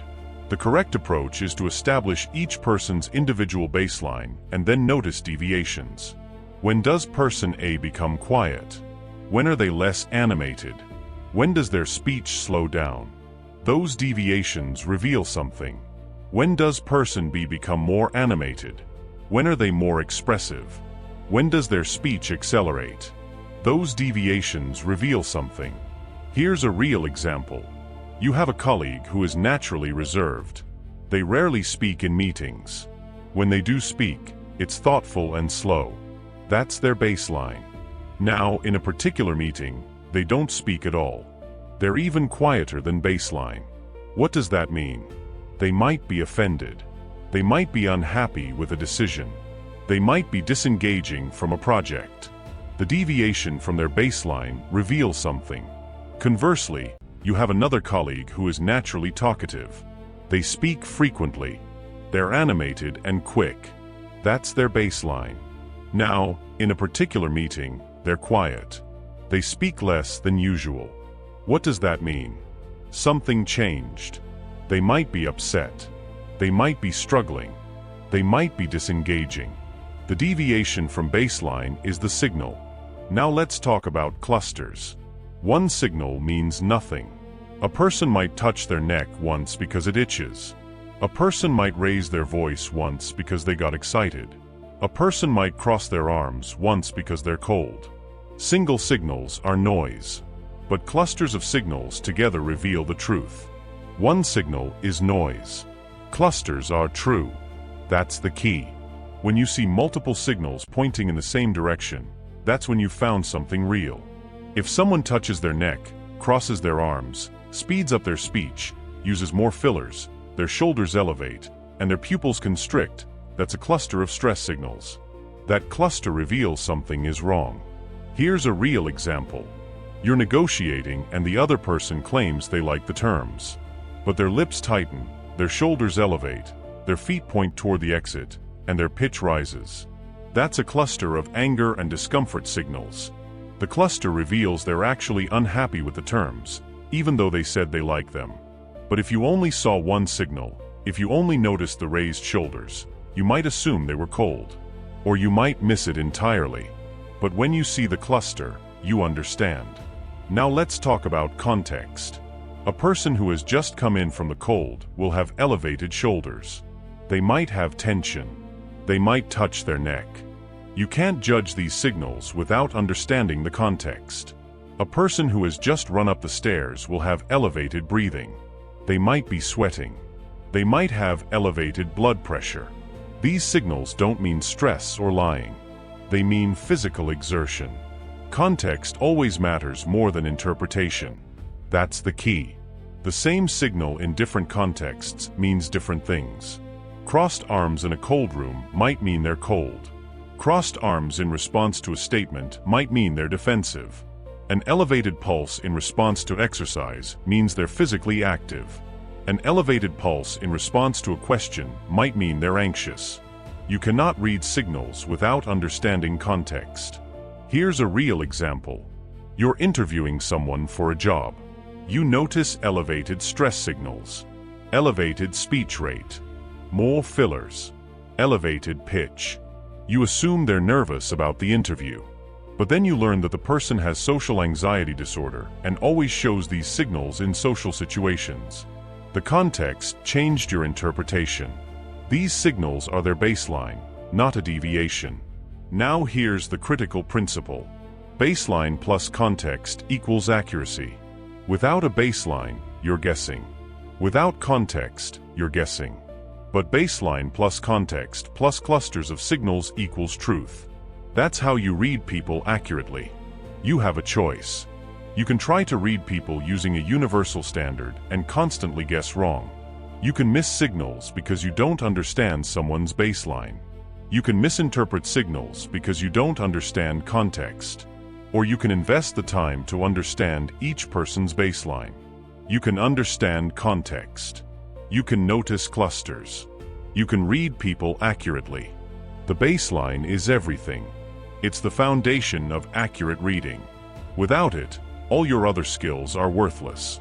The correct approach is to establish each person's individual baseline and then notice deviations. When does person A become quiet? When are they less animated? When does their speech slow down? Those deviations reveal something. When does person B become more animated? When are they more expressive? When does their speech accelerate? Those deviations reveal something. Here's a real example. You have a colleague who is naturally reserved. They rarely speak in meetings. When they do speak, it's thoughtful and slow. That's their baseline. Now, in a particular meeting, they don't speak at all. They're even quieter than baseline. What does that mean? They might be offended. They might be unhappy with a decision. They might be disengaging from a project. The deviation from their baseline reveals something. Conversely, you have another colleague who is naturally talkative. They speak frequently. They're animated and quick. That's their baseline. Now, in a particular meeting, they're quiet. They speak less than usual. What does that mean? Something changed. They might be upset. They might be struggling. They might be disengaging. The deviation from baseline is the signal. Now let's talk about clusters. One signal means nothing. A person might touch their neck once because it itches. A person might raise their voice once because they got excited. A person might cross their arms once because they're cold. Single signals are noise, but clusters of signals together reveal the truth. One signal is noise. Clusters are true. That's the key. When you see multiple signals pointing in the same direction, that's when you've found something real. If someone touches their neck, crosses their arms, speeds up their speech, uses more fillers, their shoulders elevate, and their pupils constrict, that's a cluster of stress signals. That cluster reveals something is wrong. Here's a real example. You're negotiating and the other person claims they like the terms. But their lips tighten, their shoulders elevate, their feet point toward the exit, and their pitch rises. That's a cluster of anger and discomfort signals. The cluster reveals they're actually unhappy with the terms, even though they said they like them. But if you only saw one signal, if you only noticed the raised shoulders, you might assume they were cold. Or you might miss it entirely. But when you see the cluster, you understand. Now let's talk about context. A person who has just come in from the cold will have elevated shoulders. They might have tension. They might touch their neck. You can't judge these signals without understanding the context. A person who has just run up the stairs will have elevated breathing. They might be sweating. They might have elevated blood pressure. These signals don't mean stress or lying. They mean physical exertion. Context always matters more than interpretation. That's the key. The same signal in different contexts means different things. Crossed arms in a cold room might mean they're cold. Crossed arms in response to a statement might mean they're defensive. An elevated pulse in response to exercise means they're physically active. An elevated pulse in response to a question might mean they're anxious. You cannot read signals without understanding context. Here's a real example. You're interviewing someone for a job. You notice elevated stress signals. elevated speech rate, more fillers, elevated pitch. You assume they're nervous about the interview. But then you learn that the person has social anxiety disorder and always shows these signals in social situations. The context changed your interpretation. These signals are their baseline, not a deviation. Now here's the critical principle. Baseline plus context equals accuracy. Without a baseline, you're guessing. Without context, you're guessing. But baseline plus context plus clusters of signals equals truth. That's how you read people accurately. You have a choice. You can try to read people using a universal standard and constantly guess wrong. You can miss signals because you don't understand someone's baseline. You can misinterpret signals because you don't understand context. Or you can invest the time to understand each person's baseline. You can understand context. You can notice clusters. You can read people accurately. The baseline is everything. It's the foundation of accurate reading. Without it, all your other skills are worthless.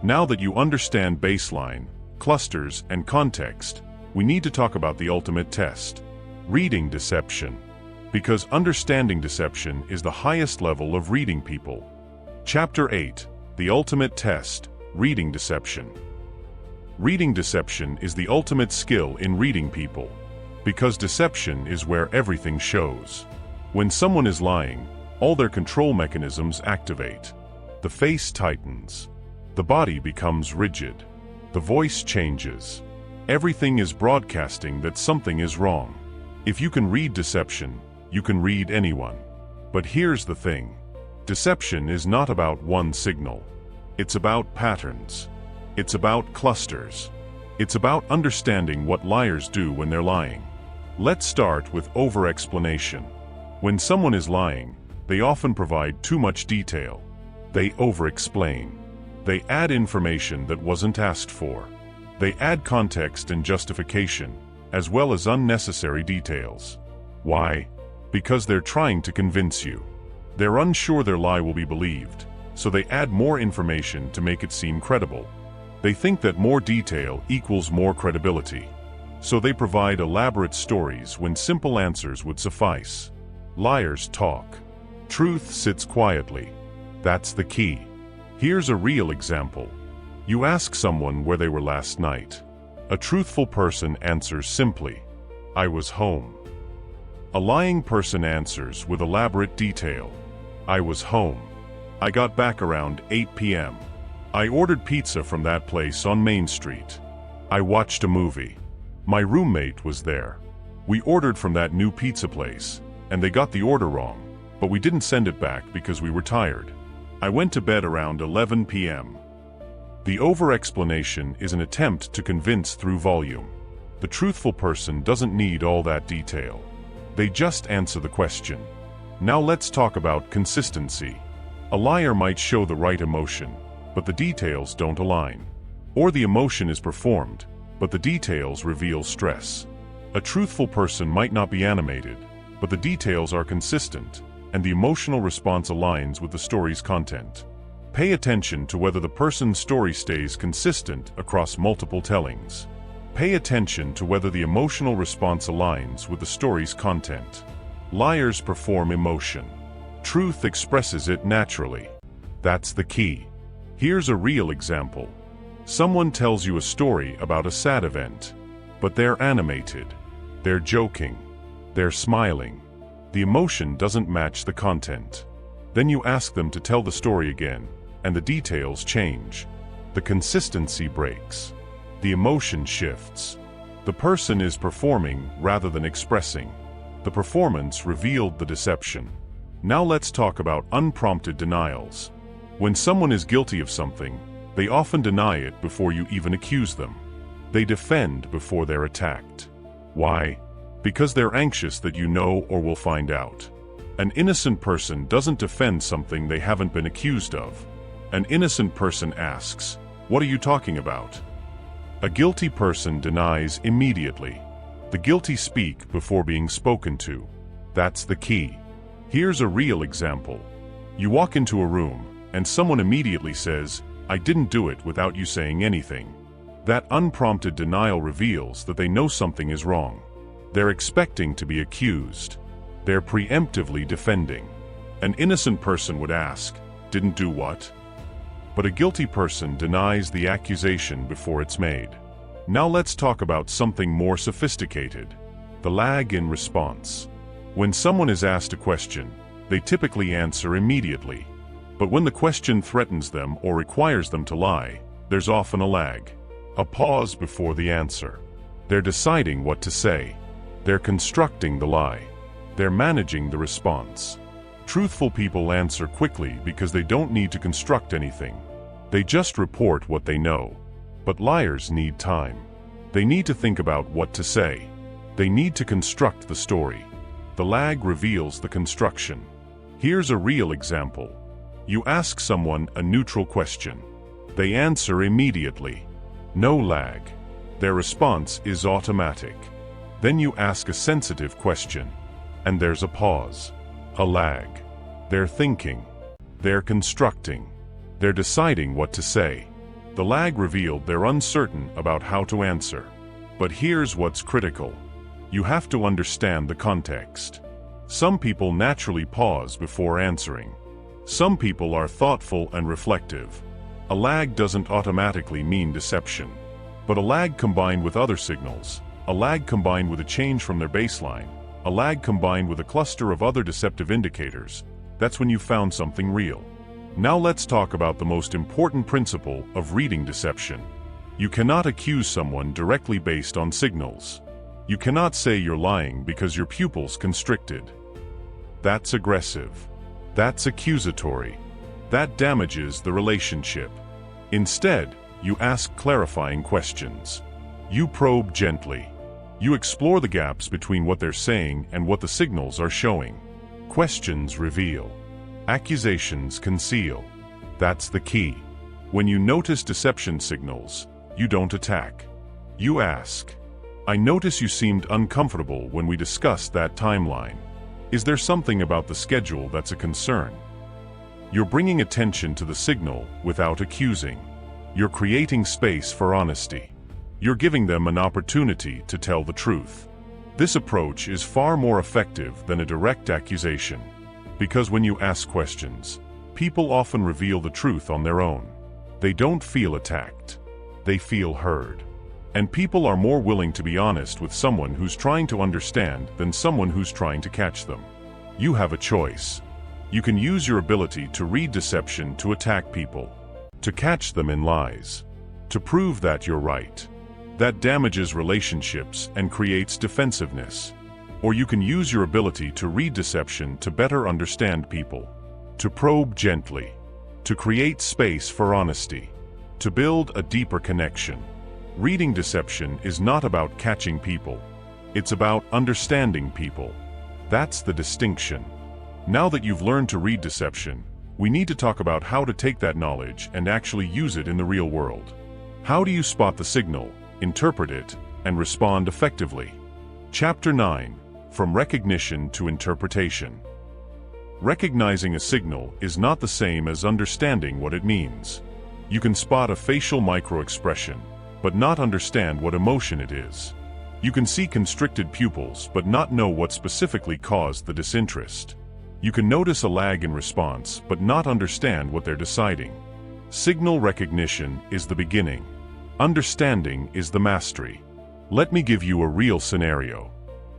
Now that you understand baseline, clusters, and context, we need to talk about the ultimate test: reading deception. Because understanding deception is the highest level of reading people. Chapter 8: The Ultimate Test: Reading Deception. Reading deception is the ultimate skill in reading people. Because deception is where everything shows. When someone is lying, all their control mechanisms activate. The face tightens. The body becomes rigid. The voice changes. Everything is broadcasting that something is wrong. If you can read deception, you can read anyone. But here's the thing. Deception is not about one signal. It's about patterns. It's about clusters. It's about understanding what liars do when they're lying. Let's start with over-explanation. When someone is lying, they often provide too much detail. They over-explain. They add information that wasn't asked for. They add context and justification, as well as unnecessary details. Why? Because they're trying to convince you. They're unsure their lie will be believed, so they add more information to make it seem credible. They think that more detail equals more credibility. So they provide elaborate stories when simple answers would suffice. Liars talk. Truth sits quietly. That's the key. Here's a real example. You ask someone where they were last night. A truthful person answers simply, "I was home." A lying person answers with elaborate detail. "I was home. I got back around 8 p.m. I ordered pizza from that place on Main Street. I watched a movie. My roommate was there. We ordered from that new pizza place, and they got the order wrong, but we didn't send it back because we were tired. I went to bed around 11 p.m. The over-explanation is an attempt to convince through volume. The truthful person doesn't need all that detail. They just answer the question. Now let's talk about consistency. A liar might show the right emotion, but the details don't align. Or the emotion is performed, but the details reveal stress. A truthful person might not be animated, but the details are consistent, and the emotional response aligns with the story's content. Pay attention to whether the person's story stays consistent across multiple tellings. Pay attention to whether the emotional response aligns with the story's content. Liars perform emotion. Truth expresses it naturally. That's the key. Here's a real example. Someone tells you a story about a sad event, but they're animated. They're joking. They're smiling. The emotion doesn't match the content. Then you ask them to tell the story again, and the details change. The consistency breaks. The emotion shifts. The person is performing rather than expressing. The performance revealed the deception. Now let's talk about unprompted denials. When someone is guilty of something, they often deny it before you even accuse them. They defend before they're attacked. Why? Because they're anxious that you know or will find out. An innocent person doesn't defend something they haven't been accused of. An innocent person asks, "What are you talking about?" A guilty person denies immediately. The guilty speak before being spoken to. That's the key. Here's a real example. You walk into a room, and someone immediately says, "I didn't do it," without you saying anything. That unprompted denial reveals that they know something is wrong. They're expecting to be accused. They're preemptively defending. An innocent person would ask, "Didn't do what?" But a guilty person denies the accusation before it's made. Now let's talk about something more sophisticated: the lag in response. When someone is asked a question, they typically answer immediately. But when the question threatens them or requires them to lie, there's often a lag. A pause before the answer. They're deciding what to say. They're constructing the lie. They're managing the response. Truthful people answer quickly because they don't need to construct anything. They just report what they know. But liars need time. They need to think about what to say. They need to construct the story. The lag reveals the construction. Here's a real example. You ask someone a neutral question. They answer immediately. No lag. Their response is automatic. Then you ask a sensitive question, and there's a pause. A lag. They're thinking. They're constructing. They're deciding what to say. The lag revealed they're uncertain about how to answer. But here's what's critical. You have to understand the context. Some people naturally pause before answering. Some people are thoughtful and reflective. A lag doesn't automatically mean deception. But a lag combined with other signals, a lag combined with a change from their baseline, a lag combined with a cluster of other deceptive indicators, that's when you found something real. Now let's talk about the most important principle of reading deception. You cannot accuse someone directly based on signals. You cannot say you're lying because your pupils constricted. That's aggressive. That's accusatory. That damages the relationship. Instead, you ask clarifying questions. You probe gently. You explore the gaps between what they're saying and what the signals are showing. Questions reveal. Accusations conceal. That's the key. When you notice deception signals, you don't attack. You ask. I notice you seemed uncomfortable when we discussed that timeline. Is there something about the schedule that's a concern? You're bringing attention to the signal without accusing. You're creating space for honesty. You're giving them an opportunity to tell the truth. This approach is far more effective than a direct accusation. Because when you ask questions, people often reveal the truth on their own. They don't feel attacked. They feel heard. And people are more willing to be honest with someone who's trying to understand than someone who's trying to catch them. You have a choice. You can use your ability to read deception to attack people, to catch them in lies, to prove that you're right. That damages relationships and creates defensiveness. Or you can use your ability to read deception to better understand people, to probe gently, to create space for honesty, to build a deeper connection. Reading deception is not about catching people. It's about understanding people. That's the distinction. Now that you've learned to read deception, we need to talk about how to take that knowledge and actually use it in the real world. How do you spot the signal, interpret it, and respond effectively? Chapter 9. From Recognition to Interpretation. Recognizing a signal is not the same as understanding what it means. You can spot a facial microexpression, but not understand what emotion it is. You can see constricted pupils but not know what specifically caused the disinterest. You can notice a lag in response but not understand what they're deciding. Signal recognition is the beginning. Understanding is the mastery. Let me give you a real scenario.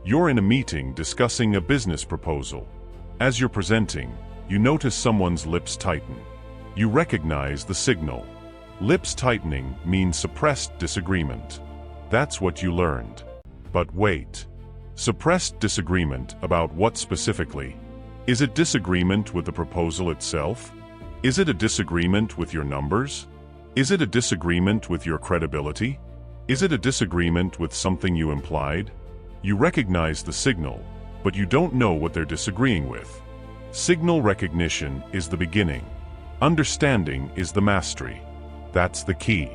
You're in a meeting discussing a business proposal. As you're presenting, you notice someone's lips tighten. You recognize the signal. Lips tightening means suppressed disagreement. That's what you learned. But wait. Suppressed disagreement about what specifically? Is it disagreement with the proposal itself? Is it a disagreement with your numbers? Is it a disagreement with your credibility? Is it a disagreement with something you implied? You recognize the signal, but you don't know what they're disagreeing with. Signal recognition is the beginning. Understanding is the mastery. That's the key.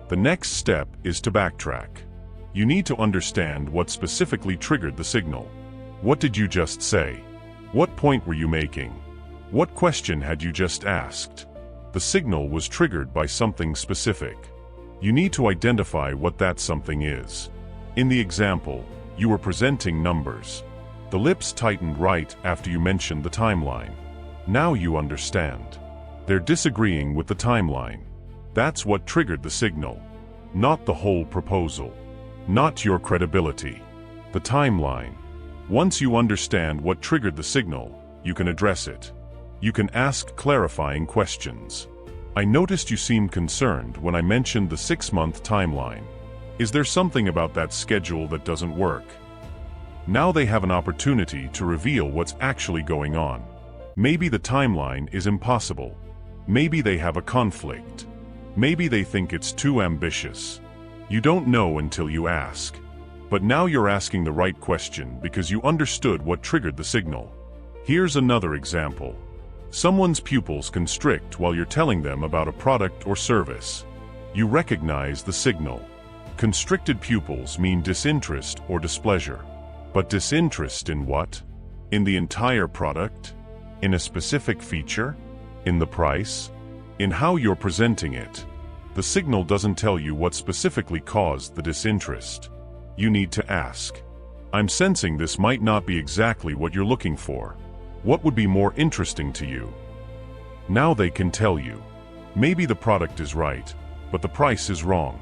The next step is to backtrack. You need to understand what specifically triggered the signal. What did you just say? What point were you making? What question had you just asked? The signal was triggered by something specific. You need to identify what that something is. In the example, you were presenting numbers. The lips tightened right after you mentioned the timeline. Now you understand. They're disagreeing with the timeline. That's what triggered the signal. Not the whole proposal. Not your credibility. The timeline. Once you understand what triggered the signal, you can address it. You can ask clarifying questions. I noticed you seemed concerned when I mentioned the 6-month timeline. Is there something about that schedule that doesn't work? Now they have an opportunity to reveal what's actually going on. Maybe the timeline is impossible. Maybe they have a conflict. Maybe they think it's too ambitious. You don't know until you ask. But now you're asking the right question because you understood what triggered the signal. Here's another example. Someone's pupils constrict while you're telling them about a product or service. You recognize the signal. Constricted pupils mean disinterest or displeasure. But disinterest in what? In the entire product? In a specific feature? In the price? In how you're presenting it? The signal doesn't tell you what specifically caused the disinterest. You need to ask. I'm sensing this might not be exactly what you're looking for. What would be more interesting to you? Now they can tell you. Maybe the product is right, but the price is wrong.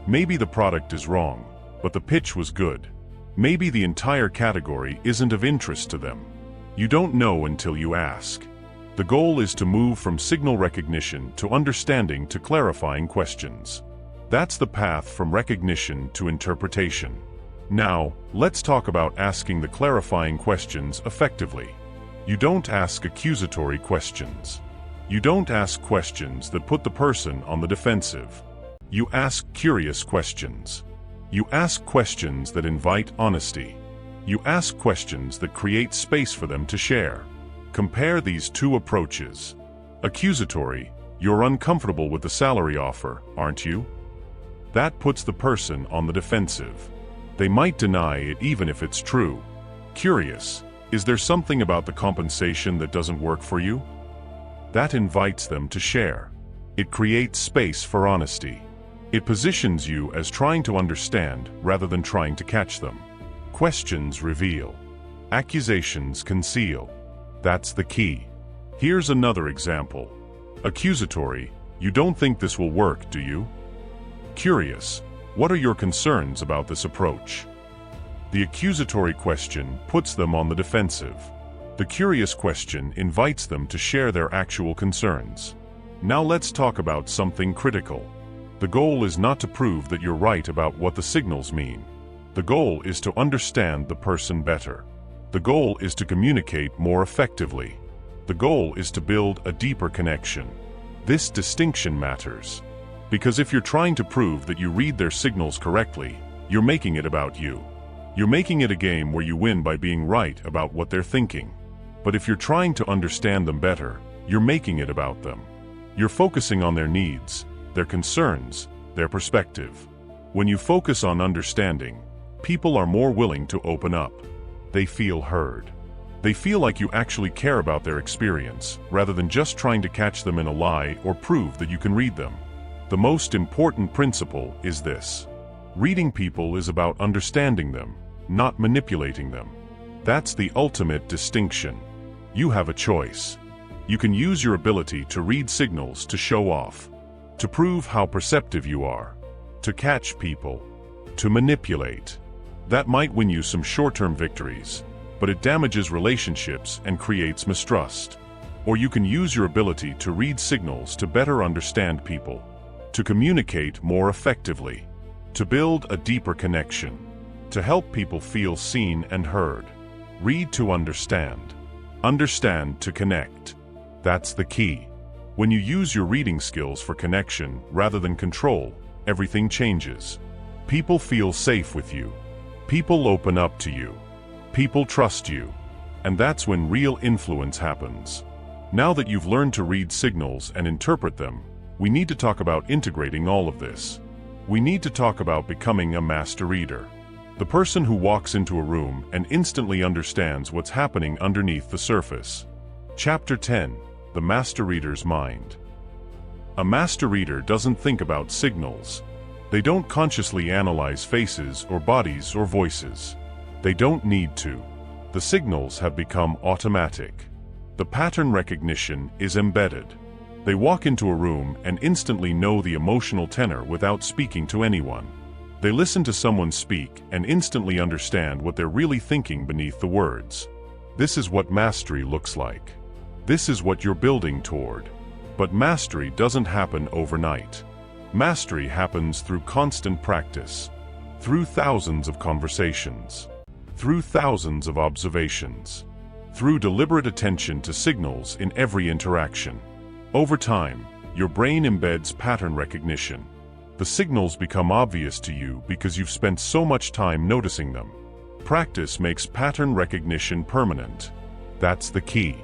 Maybe the product is wrong, but the pitch was good. Maybe the entire category isn't of interest to them. You don't know until you ask. The goal is to move from signal recognition to understanding to clarifying questions. That's the path from recognition to interpretation. Now, let's talk about asking the clarifying questions effectively. You don't ask accusatory questions. You don't ask questions that put the person on the defensive. You ask curious questions. You ask questions that invite honesty. You ask questions that create space for them to share. Compare these two approaches. Accusatory, you're uncomfortable with the salary offer, aren't you? That puts the person on the defensive. They might deny it even if it's true. Curious, is there something about the compensation that doesn't work for you? That invites them to share. It creates space for honesty. It positions you as trying to understand rather than trying to catch them. Questions reveal. Accusations conceal. That's the key. Here's another example. Accusatory, you don't think this will work, do you? Curious, what are your concerns about this approach? The accusatory question puts them on the defensive. The curious question invites them to share their actual concerns. Now let's talk about something critical. The goal is not to prove that you're right about what the signals mean. The goal is to understand the person better. The goal is to communicate more effectively. The goal is to build a deeper connection. This distinction matters. Because if you're trying to prove that you read their signals correctly, you're making it about you. You're making it a game where you win by being right about what they're thinking. But if you're trying to understand them better, you're making it about them. You're focusing on their needs, their concerns, their perspective. When you focus on understanding, people are more willing to open up. They feel heard. They feel like you actually care about their experience, rather than just trying to catch them in a lie or prove that you can read them. The most important principle is this. Reading people is about understanding them, not manipulating them. That's the ultimate distinction. You have a choice. You can use your ability to read signals to show off, to prove how perceptive you are, to catch people, to manipulate. That might win you some short-term victories, but it damages relationships and creates mistrust. Or you can use your ability to read signals to better understand people, to communicate more effectively, to build a deeper connection, to help people feel seen and heard. Read to understand. Understand to connect. That's the key. When you use your reading skills for connection rather than control, everything changes. People feel safe with you. People open up to you. People trust you. And that's when real influence happens. Now that you've learned to read signals and interpret them, we need to talk about integrating all of this. We need to talk about becoming a master reader. The person who walks into a room and instantly understands what's happening underneath the surface. Chapter 10. The Master Reader's Mind. A master reader doesn't think about signals. They don't consciously analyze faces or bodies or voices. They don't need to. The signals have become automatic. The pattern recognition is embedded. They walk into a room and instantly know the emotional tenor without speaking to anyone. They listen to someone speak and instantly understand what they're really thinking beneath the words. This is what mastery looks like. This is what you're building toward. But mastery doesn't happen overnight. Mastery happens through constant practice, through thousands of conversations, through thousands of observations, through deliberate attention to signals in every interaction. Over time, your brain embeds pattern recognition. The signals become obvious to you because you've spent so much time noticing them. Practice makes pattern recognition permanent. That's the key.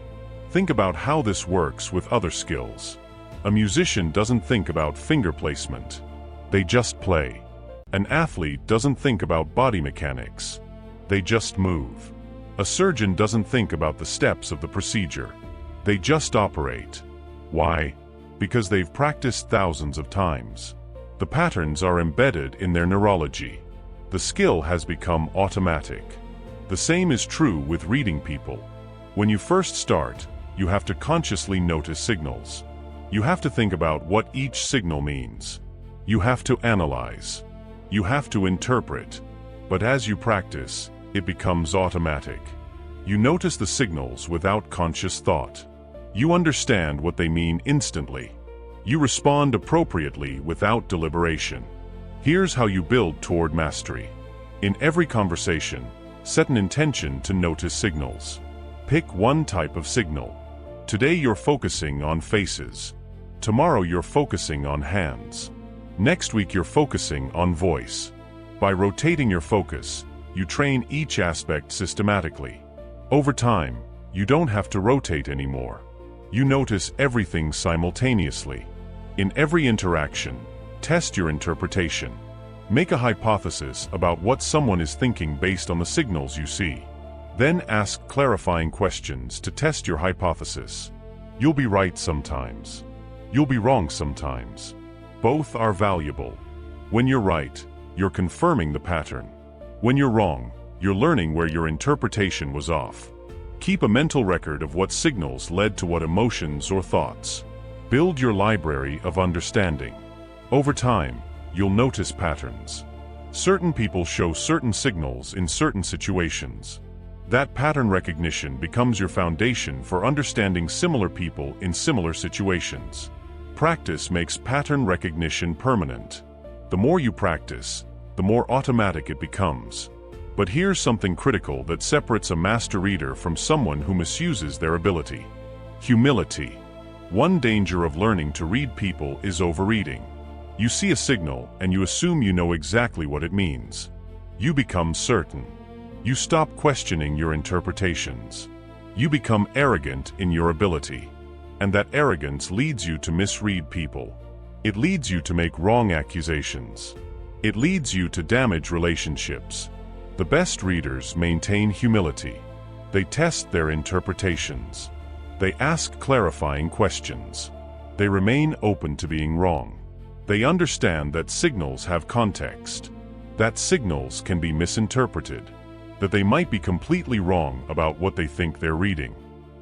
Think about how this works with other skills. A musician doesn't think about finger placement. They just play. An athlete doesn't think about body mechanics. They just move. A surgeon doesn't think about the steps of the procedure. They just operate. Why? Because they've practiced thousands of times. The patterns are embedded in their neurology. The skill has become automatic. The same is true with reading people. When you first start, you have to consciously notice signals. You have to think about what each signal means. You have to analyze. You have to interpret. But as you practice, it becomes automatic. You notice the signals without conscious thought. You understand what they mean instantly. You respond appropriately without deliberation. Here's how you build toward mastery. In every conversation, set an intention to notice signals. Pick one type of signal. Today you're focusing on faces. Tomorrow you're focusing on hands. Next week you're focusing on voice. By rotating your focus, you train each aspect systematically. Over time, you don't have to rotate anymore. You notice everything simultaneously. In every interaction, test your interpretation. Make a hypothesis about what someone is thinking based on the signals you see. Then ask clarifying questions to test your hypothesis. You'll be right sometimes. You'll be wrong sometimes. Both are valuable. When you're right, you're confirming the pattern. When you're wrong, you're learning where your interpretation was off. Keep a mental record of what signals led to what emotions or thoughts. Build your library of understanding. Over time, you'll notice patterns. Certain people show certain signals in certain situations. That pattern recognition becomes your foundation for understanding similar people in similar situations. Practice makes pattern recognition permanent. The more you practice, the more automatic it becomes. But here's something critical that separates a master reader from someone who misuses their ability. Humility. One danger of learning to read people is overreading. You see a signal and you assume you know exactly what it means. You become certain. You stop questioning your interpretations. You become arrogant in your ability. And that arrogance leads you to misread people. It leads you to make wrong accusations. It leads you to damage relationships. The best readers maintain humility. They test their interpretations. They ask clarifying questions. They remain open to being wrong. They understand that signals have context. That signals can be misinterpreted. That they might be completely wrong about what they think they're reading.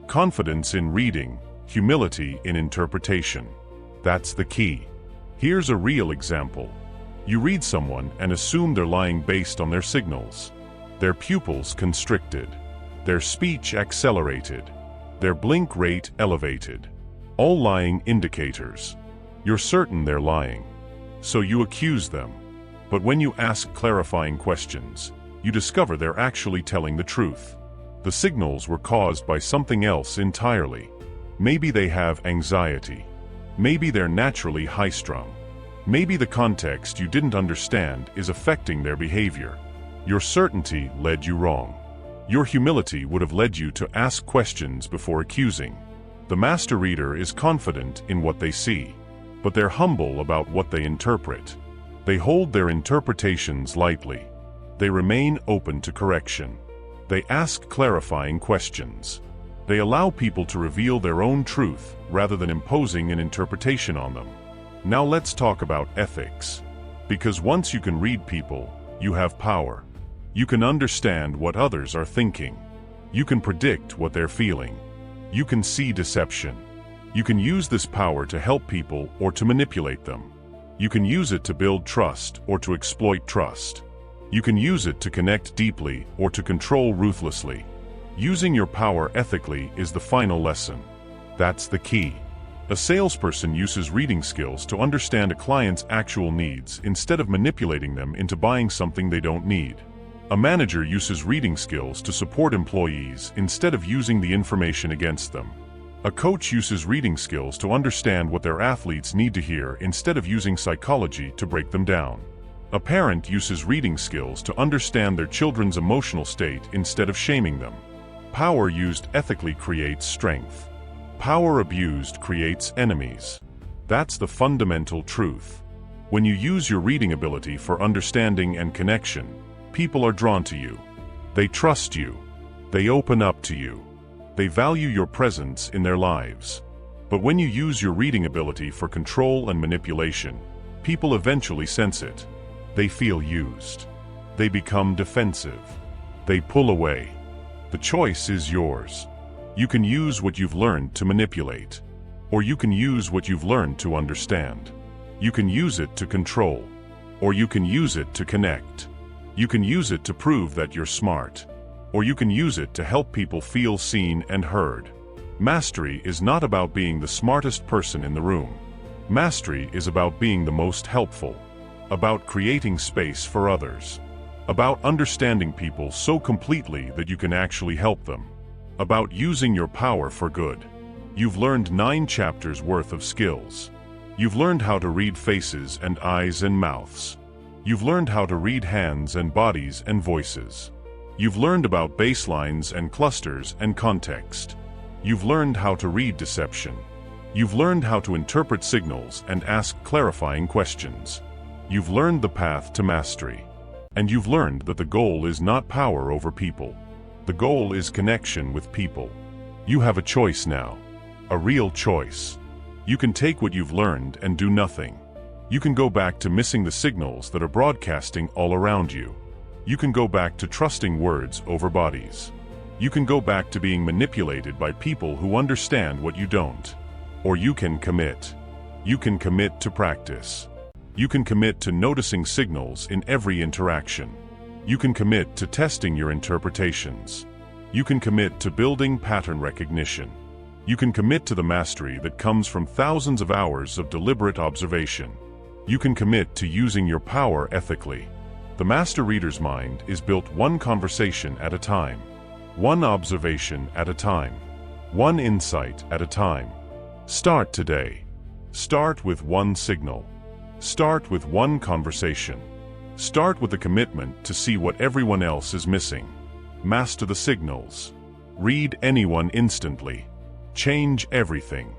Confidence in reading, humility in interpretation. That's the key. Here's a real example. You read someone and assume they're lying based on their signals. Their pupils constricted. Their speech accelerated. Their blink rate elevated. All lying indicators. You're certain they're lying. So you accuse them. But when you ask clarifying questions, you discover they're actually telling the truth. The signals were caused by something else entirely. Maybe they have anxiety. Maybe they're naturally high-strung. Maybe the context you didn't understand is affecting their behavior. Your certainty led you wrong. Your humility would have led you to ask questions before accusing. The master reader is confident in what they see, but they're humble about what they interpret. They hold their interpretations lightly. They remain open to correction. They ask clarifying questions. They allow people to reveal their own truth rather than imposing an interpretation on them. Now let's talk about ethics. Because once you can read people, you have power. You can understand what others are thinking. You can predict what they're feeling. You can see deception. You can use this power to help people or to manipulate them. You can use it to build trust or to exploit trust. You can use it to connect deeply or to control ruthlessly. Using your power ethically is the final lesson. That's the key. A salesperson uses reading skills to understand a client's actual needs instead of manipulating them into buying something they don't need. A manager uses reading skills to support employees instead of using the information against them. A coach uses reading skills to understand what their athletes need to hear instead of using psychology to break them down. A parent uses reading skills to understand their children's emotional state instead of shaming them. Power used ethically creates strength. Power abused creates enemies. That's the fundamental truth. When you use your reading ability for understanding and connection, people are drawn to you. They trust you. They open up to you. They value your presence in their lives. But when you use your reading ability for control and manipulation, people eventually sense it. They feel used. They become defensive. They pull away. The choice is yours. You can use what you've learned to manipulate, or you can use what you've learned to understand. You can use it to control, or you can use it to connect. You can use it to prove that you're smart, or you can use it to help people feel seen and heard. Mastery is not about being the smartest person in the room. Mastery is about being the most helpful, about creating space for others, about understanding people so completely that you can actually help them, about using your power for good. You've learned 9 chapters worth of skills. You've learned how to read faces and eyes and mouths. You've learned how to read hands and bodies and voices. You've learned about baselines and clusters and context. You've learned how to read deception. You've learned how to interpret signals and ask clarifying questions. You've learned the path to mastery. And you've learned that the goal is not power over people. The goal is connection with people. You have a choice now. A real choice. You can take what you've learned and do nothing. You can go back to missing the signals that are broadcasting all around you. You can go back to trusting words over bodies. You can go back to being manipulated by people who understand what you don't. Or you can commit. You can commit to practice. You can commit to noticing signals in every interaction. You can commit to testing your interpretations. You can commit to building pattern recognition. You can commit to the mastery that comes from thousands of hours of deliberate observation. You can commit to using your power ethically. The master reader's mind is built one conversation at a time, one observation at a time, one insight at a time. Start today. Start with one signal. Start with one conversation. Start with the commitment to see what everyone else is missing. Master the signals. Read anyone instantly. Change everything.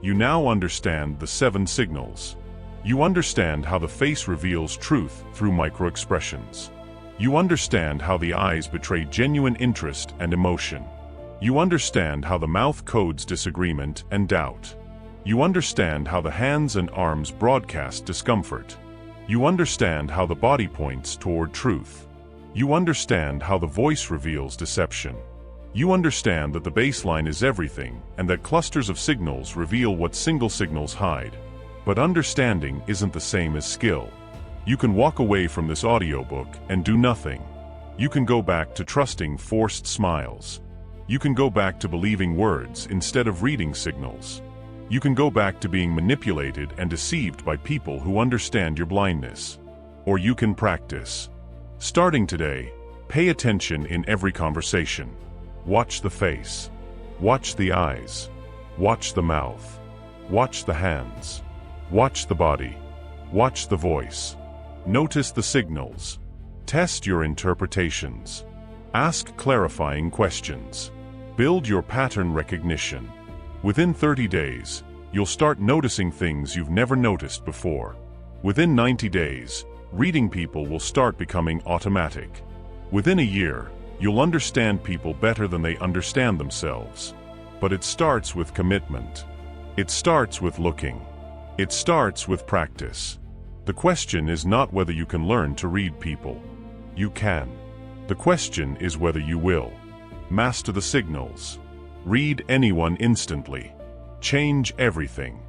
You now understand the 7 signals. You understand how the face reveals truth through microexpressions. You understand how the eyes betray genuine interest and emotion. You understand how the mouth codes disagreement and doubt. You understand how the hands and arms broadcast discomfort. You understand how the body points toward truth. You understand how the voice reveals deception. You understand that the baseline is everything and that clusters of signals reveal what single signals hide. But understanding isn't the same as skill. You can walk away from this audiobook and do nothing. You can go back to trusting forced smiles. You can go back to believing words instead of reading signals. You can go back to being manipulated and deceived by people who understand your blindness. Or you can practice. Starting today, pay attention in every conversation. Watch the face. Watch the eyes. Watch the mouth. Watch the hands. Watch the body. Watch the voice. Notice the signals. Test your interpretations. Ask clarifying questions. Build your pattern recognition. Within 30 days, you'll start noticing things you've never noticed before. Within 90 days, reading people will start becoming automatic. Within a year, you'll understand people better than they understand themselves. But it starts with commitment. It starts with looking. It starts with practice. The question is not whether you can learn to read people. You can. The question is whether you will. Master the signals. Read anyone instantly. Change everything.